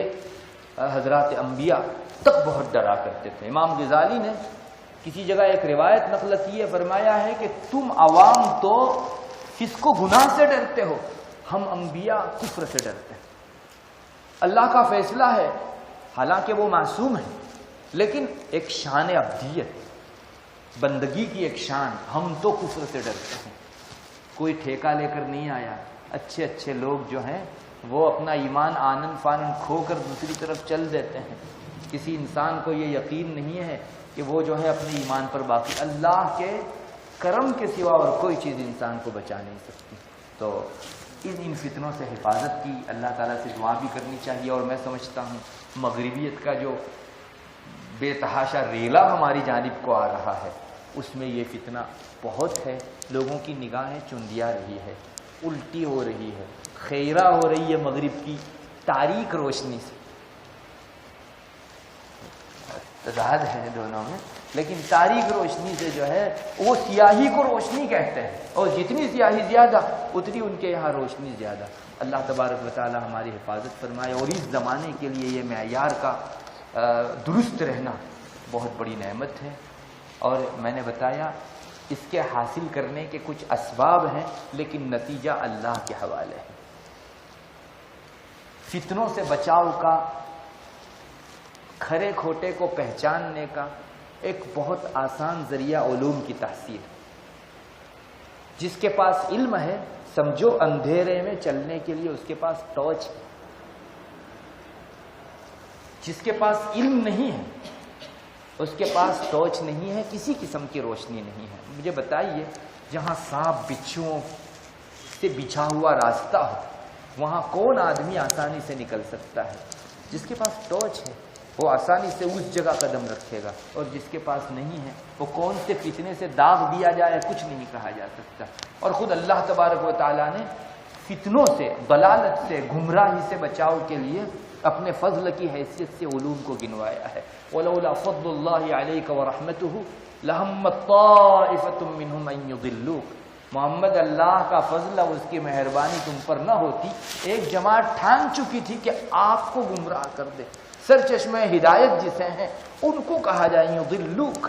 حضرات انبیاء تک بہت ڈرا کرتے تھے۔ امام غزالی نے کسی جگہ ایک روایت نقل کی ہے، فرمایا ہے کہ تم عوام تو فسق و گناہ سے ڈرتے ہو، ہم انبیاء کفر سے ڈرتے ہیں۔ اللہ کا فیصلہ ہے، حالانکہ وہ معصوم ہے، لیکن ایک شان عبدیت، بندگی کی ایک شان، ہم تو کفر سے ڈرتے ہیں۔ کوئی ٹھیکہ لے کر نہیں آیا، اچھے اچھے لوگ جو ہیں وہ اپنا ایمان آنن فانن کھو کر دوسری طرف چل دیتے ہیں۔ کسی انسان کو یہ یقین نہیں ہے کہ وہ جو ہے اپنے ایمان پر باقی، اللہ کے کرم کے سوا اور کوئی چیز انسان کو بچا نہیں سکتی۔ تو ان فتنوں سے حفاظت کی اللہ تعالیٰ سے دعا بھی کرنی چاہیے۔ اور میں سمجھتا ہوں مغربیت کا جو بے تحاشا ریلا ہماری جانب کو آ رہا ہے، اس میں یہ فتنہ بہت ہے۔ لوگوں کی نگاہیں چندیا رہی ہے، الٹی ہو رہی ہے، خیرہ ہو رہی ہے مغرب کی تاریک روشنی سے۔ تضاد ہے دونوں میں، لیکن تاریک روشنی سے جو ہے وہ سیاہی کو روشنی کہتے ہیں، اور جتنی سیاہی زیادہ اتنی ان کے یہاں روشنی زیادہ۔ اللہ تبارک و تعالی ہماری حفاظت فرمائے، اور اس زمانے کے لیے یہ معیار کا درست رہنا بہت بڑی نعمت ہے۔ اور میں نے بتایا اس کے حاصل کرنے کے کچھ اسباب ہیں، لیکن نتیجہ اللہ کے حوالے ہے۔ فتنوں سے بچاؤ کا، کھرے کھوٹے کو پہچاننے کا ایک بہت آسان ذریعہ علوم کی تحصیل۔ جس کے پاس علم ہے سمجھو اندھیرے میں چلنے کے لیے اس کے پاس ٹارچ ہے، جس کے پاس علم نہیں ہے اس کے پاس ٹارچ نہیں ہے، کسی قسم کی روشنی نہیں ہے۔ مجھے بتائیے جہاں سانپ بچھوؤں سے بچھا ہوا راستہ ہو وہاں کون آدمی آسانی سے نکل سکتا ہے؟ جس کے پاس ٹارچ ہے وہ آسانی سے اس جگہ قدم رکھے گا، اور جس کے پاس نہیں ہے وہ کون سے فتنے سے داغ دیا جائے کچھ نہیں کہا جا سکتا۔ اور خود اللہ تبارک و تعالیٰ نے فتنوں سے، ضلالت سے، گمراہی سے بچاؤ کے لیے اپنے فضل کی حیثیت سے علوم کو گنوایا ہے۔ وَلَوْلَا فَضْلُ اللَّهِ عَلَيْكَ وَرَحْمَتُهُ لَهَمَّتْ طَائِفَةٌ مِّنْهُمْ أَن يُضِلُّوكَ، محمد اللہ کا فضل اور اس کی مہربانی تم پر نہ ہوتی، ایک جماعت ٹھان چکی تھی کہ آپ کو گمراہ کر دے۔ سر چشمہ ہدایت جسے ہیں ان کو کہا جائے یضلوک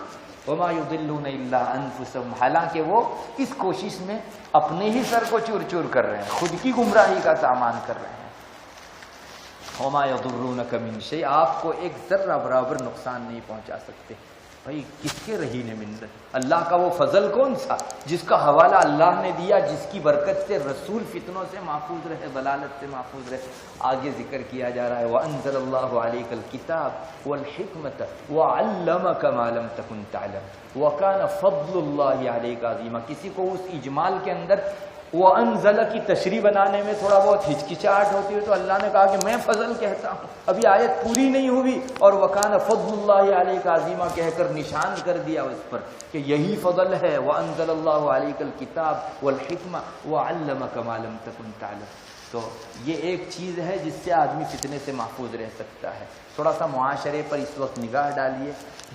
وما یضلون الا انفسهم، حالانکہ وہ اس کوشش میں اپنے ہی سر کو چور چور کر رہے ہیں، خود کی گمراہی کا سامان کر رہے ہیں۔ وما یضرونک من شیء، آپ کو ایک ذرہ برابر نقصان نہیں پہنچا سکتے۔ بھائی کس کے رہین منت؟ اللہ کا وہ فضل کون سا جس کا حوالہ اللہ نے دیا، جس کی برکت سے رسول فتنوں سے محفوظ رہے، ضلالت سے محفوظ رہے۔ آگے ذکر کیا جا رہا ہے وَأَنزَلَ اللَّهُ عَلَيْكَ الْكِتَابَ وَالْحِكْمَةَ وَعَلَّمَكَ مَا لَمْ تَكُنْ تَعْلَمُ وَكَانَ فَضْلُ اللَّهِ عَلَيْكَ عَظِيمًا۔ کسی کو اس اجمال کے اندر وَأَنزَلَ کی تشریح بنانے میں تھوڑا بہت ہچکچاہٹ ہوتی ہے تو اللہ نے کہا کہ میں فضل کہتا ہوں، ابھی آیت پوری نہیں ہوئی اور وَكَانَ فَضْلُ اللَّهِ عَلَيْكَ عَظِيمًا کہہ کر نشان کر دیا اس پر کہ یہی فضل ہے۔ وَأَنزَلَ اللَّهُ عَلَيْكَ الْكِتَابَ وَالْحِكْمَةَ وَعَلَّمَكَ مَا لَمْ تَكُنْ تَعْلَمُ۔ تو یہ ایک چیز ہے جس سے آدمی فتنے سے محفوظ رہ سکتا ہے۔ تھوڑا سا معاشرے پر اس وقت نگاہ ڈالیے،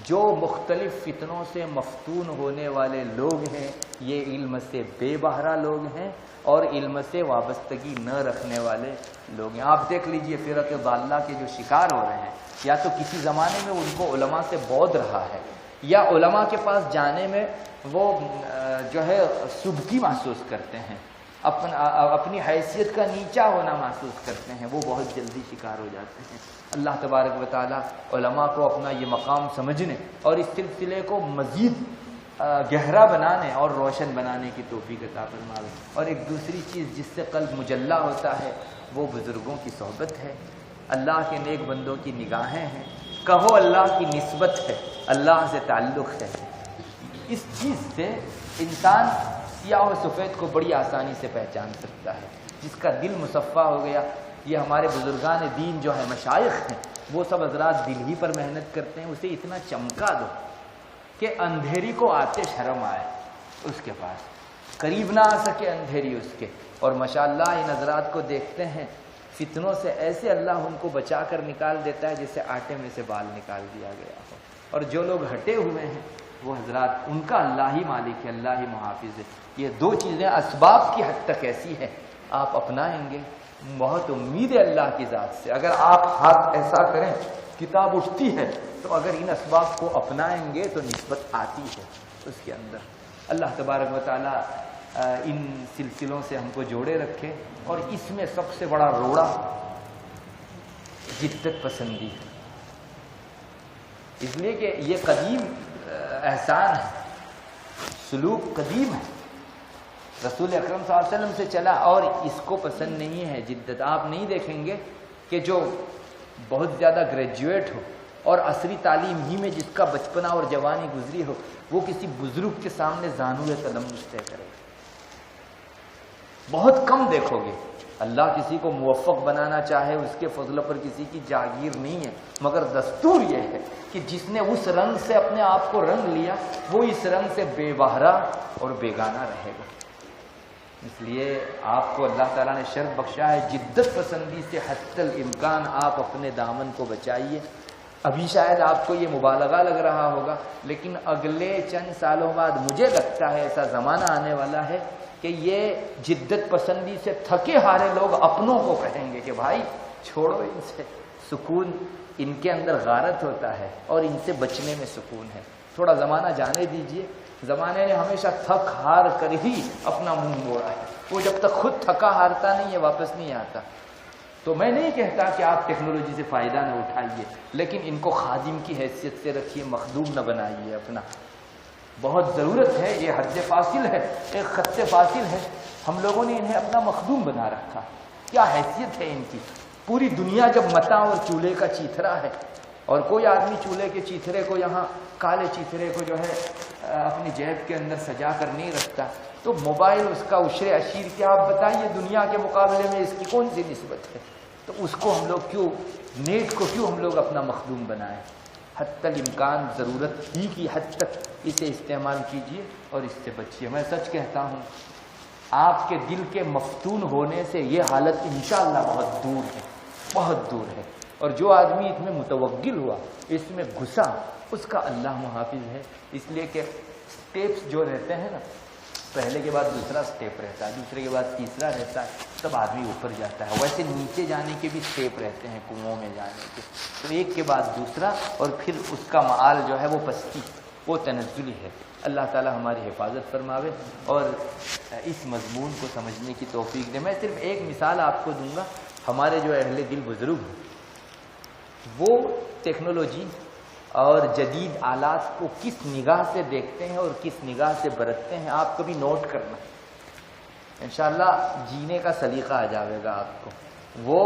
جو مختلف فتنوں سے مفتون ہونے والے لوگ ہیں یہ علم سے بے بہرہ لوگ ہیں اور علم سے وابستگی نہ رکھنے والے لوگ ہیں۔ آپ دیکھ لیجئے فرق ضالہ کے جو شکار ہو رہے ہیں، یا تو کسی زمانے میں ان کو علماء سے بعد رہا ہے، یا علماء کے پاس جانے میں وہ جو ہے سبکی محسوس کرتے ہیں، اپنی حیثیت کا نیچا ہونا محسوس کرتے ہیں، وہ بہت جلدی شکار ہو جاتے ہیں۔ اللہ تبارک و تعالی علماء کو اپنا یہ مقام سمجھنے اور اس سلسلے کو مزید گہرا بنانے اور روشن بنانے کی توفیق عطا فرمائے۔ اور ایک دوسری چیز جس سے قلب مجلہ ہوتا ہے وہ بزرگوں کی صحبت ہے، اللہ کے نیک بندوں کی نگاہیں ہیں، کہو اللہ کی نسبت ہے، اللہ سے تعلق ہے۔ اس چیز سے انسان سیاہ و سفید کو بڑی آسانی سے پہچان سکتا ہے۔ جس کا دل مصفا ہو گیا، یہ ہمارے بزرگان دین جو ہیں، مشائخ ہیں، وہ سب حضرات دل ہی پر محنت کرتے ہیں، اسے اتنا چمکا دو کہ اندھیری کو آتے شرم آئے اس کے پاس، قریب نہ آ سکے اندھیری اس کے۔ اور ماشاءاللہ ان حضرات کو دیکھتے ہیں فتنوں سے ایسے اللہ ان کو بچا کر نکال دیتا ہے جیسے آٹے میں سے بال نکال دیا گیا ہو۔ اور جو لوگ ہٹے ہوئے ہیں وہ حضرات، ان کا اللہ ہی مالک ہے، اللہ ہی محافظ ہے۔ یہ دو چیزیں اسباب کی حد تک ایسی ہیں، آپ اپنائیں گے، بہت امید ہے اللہ کی ذات سے۔ اگر آپ ہاتھ ایسا کریں کتاب اٹھتی ہے، تو اگر ان اسباب کو اپنائیں گے تو نسبت آتی ہے اس کے اندر۔ اللہ تبارک و تعالی ان سلسلوں سے ہم کو جوڑے رکھے۔ اور اس میں سب سے بڑا روڑا جدت پسندی ہے، اس لیے کہ یہ قدیم احسان ہے، سلوک قدیم ہے، رسول اکرم صلی اللہ علیہ وسلم سے چلا، اور اس کو پسند نہیں ہے جدت۔ آپ نہیں دیکھیں گے کہ جو بہت زیادہ گریجویٹ ہو اور عصری تعلیم ہی میں جس کا بچپنا اور جوانی گزری ہو، وہ کسی بزرگ کے سامنے زانوئے قدم طے کرے، بہت کم دیکھو گے۔ اللہ کسی کو موفق بنانا چاہے، اس کے فضل پر کسی کی جاگیر نہیں ہے، مگر دستور یہ ہے کہ جس نے اس رنگ سے اپنے آپ کو رنگ لیا وہ اس رنگ سے بے بہرہ اور بیگانہ رہے گا۔ اس لیے آپ کو اللہ تعالیٰ نے شرف بخشا ہے، جدت پسندی سے حتی الامکان آپ اپنے دامن کو بچائیے۔ ابھی شاید آپ کو یہ مبالغہ لگ رہا ہوگا، لیکن اگلے چند سالوں بعد مجھے لگتا ہے ایسا زمانہ آنے والا ہے کہ یہ جدت پسندی سے تھکے ہارے لوگ اپنوں کو کہیں گے کہ بھائی چھوڑو ان سے، سکون ان کے اندر غارت ہوتا ہے اور ان سے بچنے میں سکون ہے۔ تھوڑا زمانہ جانے دیجئے، زمانے نے ہمیشہ تھک ہار کر ہی اپنا منہ موڑا ہے، وہ جب تک خود تھکا ہارتا نہیں ہے واپس نہیں آتا۔ تو میں نہیں کہتا کہ آپ ٹیکنالوجی سے فائدہ نہ اٹھائیے، لیکن ان کو خادم کی حیثیت سے رکھیے، مخدوم نہ بنائیے اپنا۔ بہت ضرورت ہے، یہ حد فاصل ہے، ایک خط فاصل ہے، ہم لوگوں نے انہیں اپنا مخدوم بنا رکھا۔ کیا حیثیت ہے ان کی؟ پوری دنیا جب متا اور چولہے کا چیتھرا ہے، اور کوئی آدمی چولہے کے چیتھرے کو، یہاں کالے چیتھرے کو جو ہے اپنی جیب کے اندر سجا کر نہیں رکھتا، تو موبائل اس کا عشر عشیر کیا؟ آپ بتائیے دنیا کے مقابلے میں اس کی کون سی نسبت ہے؟ تو اس کو ہم لوگ کیوں، نیٹ کو کیوں ہم لوگ اپنا مخدوم بنائیں؟ حتی الامکان ضرورت ہی کی حد تک اسے استعمال کیجیے اور اس سے بچیے۔ میں سچ کہتا ہوں، آپ کے دل کے مفتون ہونے سے یہ حالت انشاءاللہ بہت دور ہے، بہت دور ہے۔ اور جو آدمی اس میں متوغل ہوا، اس میں گھسا، اس کا اللہ محافظ ہے، اس لیے کہ سٹیپس جو رہتے ہیں نا، پہلے کے بعد دوسرا سٹیپ رہتا ہے، دوسرے کے بعد تیسرا رہتا ہے، تب آدمی اوپر جاتا ہے۔ ویسے نیچے جانے کے بھی سٹیپ رہتے ہیں، کنووں میں جانے کے، تو ایک کے بعد دوسرا، اور پھر اس کا معال جو ہے وہ پستی، وہ تنزلی ہے۔ اللہ تعالی ہماری حفاظت فرماوے اور اس مضمون کو سمجھنے کی توفیق دے۔ میں صرف ایک مثال آپ کو دوں گا، ہمارے جو اہل دل بزرگ ہیں وہ ٹیکنالوجی اور جدید آلات کو کس نگاہ سے دیکھتے ہیں اور کس نگاہ سے برتتے ہیں، آپ کبھی نوٹ کرنا، انشاءاللہ جینے کا سلیقہ آ جاوے گا آپ کو۔ وہ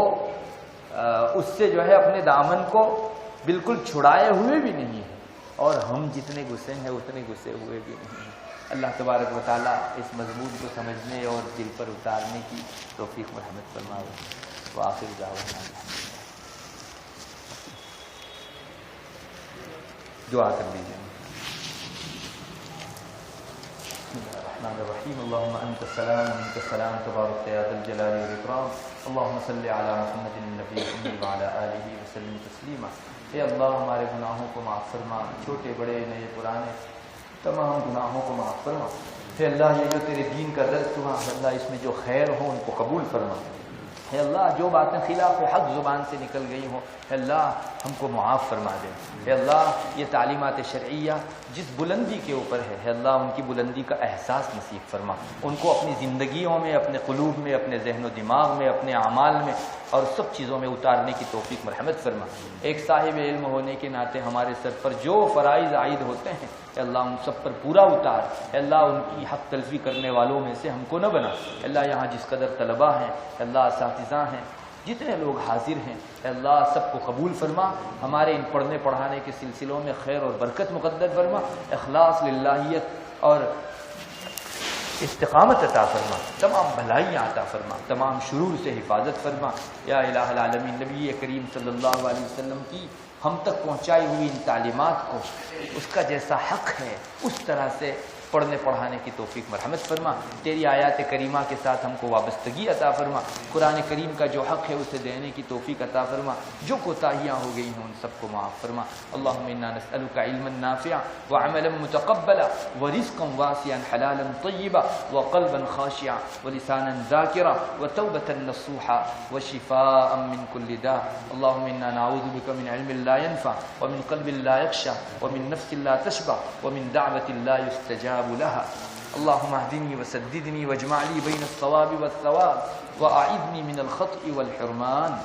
اس سے جو ہے اپنے دامن کو بالکل چھڑائے ہوئے بھی نہیں ہے، اور ہم جتنے گھسے ہیں اتنے گھسے ہوئے بھی نہیں ہیں۔ اللہ تبارک و تعالیٰ اس مضمون کو سمجھنے اور دل پر اتارنے کی توفیق مرحمت فرمائے۔ وآخر دعوانا دعا کر لیجیے۔ بسم اللہ الرحمن الرحیم، اللہم انت السلام ومنک السلام تبارک یا ذا الجلال والاکرام، اللہم صلی علی محمد النبی الأمی وعلی آلہ وسلم تسلیما۔ اے اللہ ہمارے گناہوں کو معاف فرما، چھوٹے بڑے نئے پرانے تمام گناہوں کو معاف فرما۔ اے اللہ یہ جو تیرے دین کا درس ہوا، اللہ اس میں جو خیر ہو ان کو قبول فرما۔ اے اللہ جو باتیں خلاف حق زبان سے نکل گئی ہوں، اے اللہ ہم کو معاف فرما دے۔ اے اللہ یہ تعلیمات شرعیہ جس بلندی کے اوپر ہے، اے اللہ ان کی بلندی کا احساس نصیب فرما، ان کو اپنی زندگیوں میں، اپنے قلوب میں، اپنے ذہن و دماغ میں، اپنے اعمال میں اور سب چیزوں میں اتارنے کی توفیق مرحمت فرما۔ ایک صاحب علم ہونے کے ناطے ہمارے سر پر جو فرائض عائد ہوتے ہیں، اے اللہ ان سب پر پورا اتار۔ اے اللہ ان کی حق تلفی کرنے والوں میں سے ہم کو نہ بنا۔ اے اللہ یہاں جس قدر طلباء ہیں، اے اللہ اساتذہ ہیں، جتنے لوگ حاضر ہیں، اے اللہ سب کو قبول فرما۔ ہمارے ان پڑھنے پڑھانے کے سلسلوں میں خیر اور برکت مقدر فرما، اخلاص للہیت اور استقامت عطا فرما، تمام بھلائیاں عطا فرما، تمام شرور سے حفاظت فرما۔ یا الہ العالمین، نبی کریم صلی اللہ علیہ وسلم کی ہم تک پہنچائی ہوئی ان تعلیمات کو اس کا جیسا حق ہے اس طرح سے پڑھنے پڑھانے کی توفیق مرحمت فرما۔ تیری آیات کریمہ کے ساتھ ہم کو وابستگی عطا فرما، قرآن کریم کا جو حق ہے اسے دینے کی توفیق عطا فرما، جو کوتاہیاں ہو گئی ہیں ان سب کو معاف فرما۔ اللہم انا نسألک علما نافعا وعملا متقبلا ورزقا واسعا حلالا طیبا وقلبا خاشعا ولسانا ذاکرا وتوبة نصوحا وشفاء من كل داء۔ اللہم انا نعوذ بک من علم لا ينفع ومن قلب لا يخشع ومن نفس لا تشبع ومن دعوة لا يستجاب لها۔ اللهم اهدني وسددني واجمع لي بين الصواب والثواب واعذني من الخطأ والحرمان۔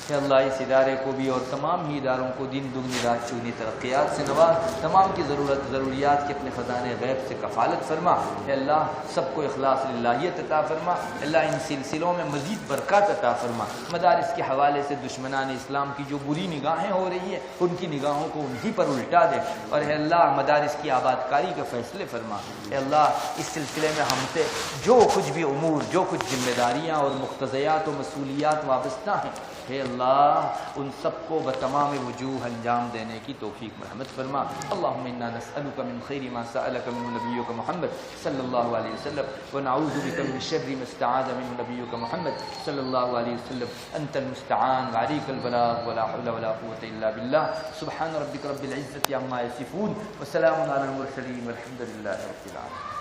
کہ اللہ اس ادارے کو بھی اور تمام ہی اداروں کو دن دگنی رات چگنی ترقیات سے نواز، تمام کی ضروریات کے اپنے خزانے غیب سے کفالت فرما۔ اے اللہ سب کو اخلاص للہیت عطا فرما، اللہ ان سلسلوں میں مزید برکات عطا فرما۔ مدارس کے حوالے سے دشمنان اسلام کی جو بری نگاہیں ہو رہی ہیں ان کی نگاہوں کو انہی پر الٹا دے، اور اے اللہ مدارس کی آباد کاری کے فیصلے فرما۔ اے اللہ اس سلسلے میں ہم سے جو کچھ بھی امور، جو کچھ ذمہ داریاں اور مقتضیات و مسئولیات وابستہ ہیں، اے اللہ ان سب کو بتمام وجوہ انجام دینے کی توفیق مرحمت فرما۔ اللہم انا نسألک من خیر ما سألک منہ نبیک محمد صلی اللہ علیہ وسلم ونعوذ بک من شر ما استعاذ منہ نبیک محمد صلی اللہ علیہ وسلم۔ انت المستعان وعلیک البلاغ ولا حول ولا قوة الا باللہ۔ سبحان ربک رب العزة عما یصفون وسلام علی المرسلین والحمد للہ رب العالمین۔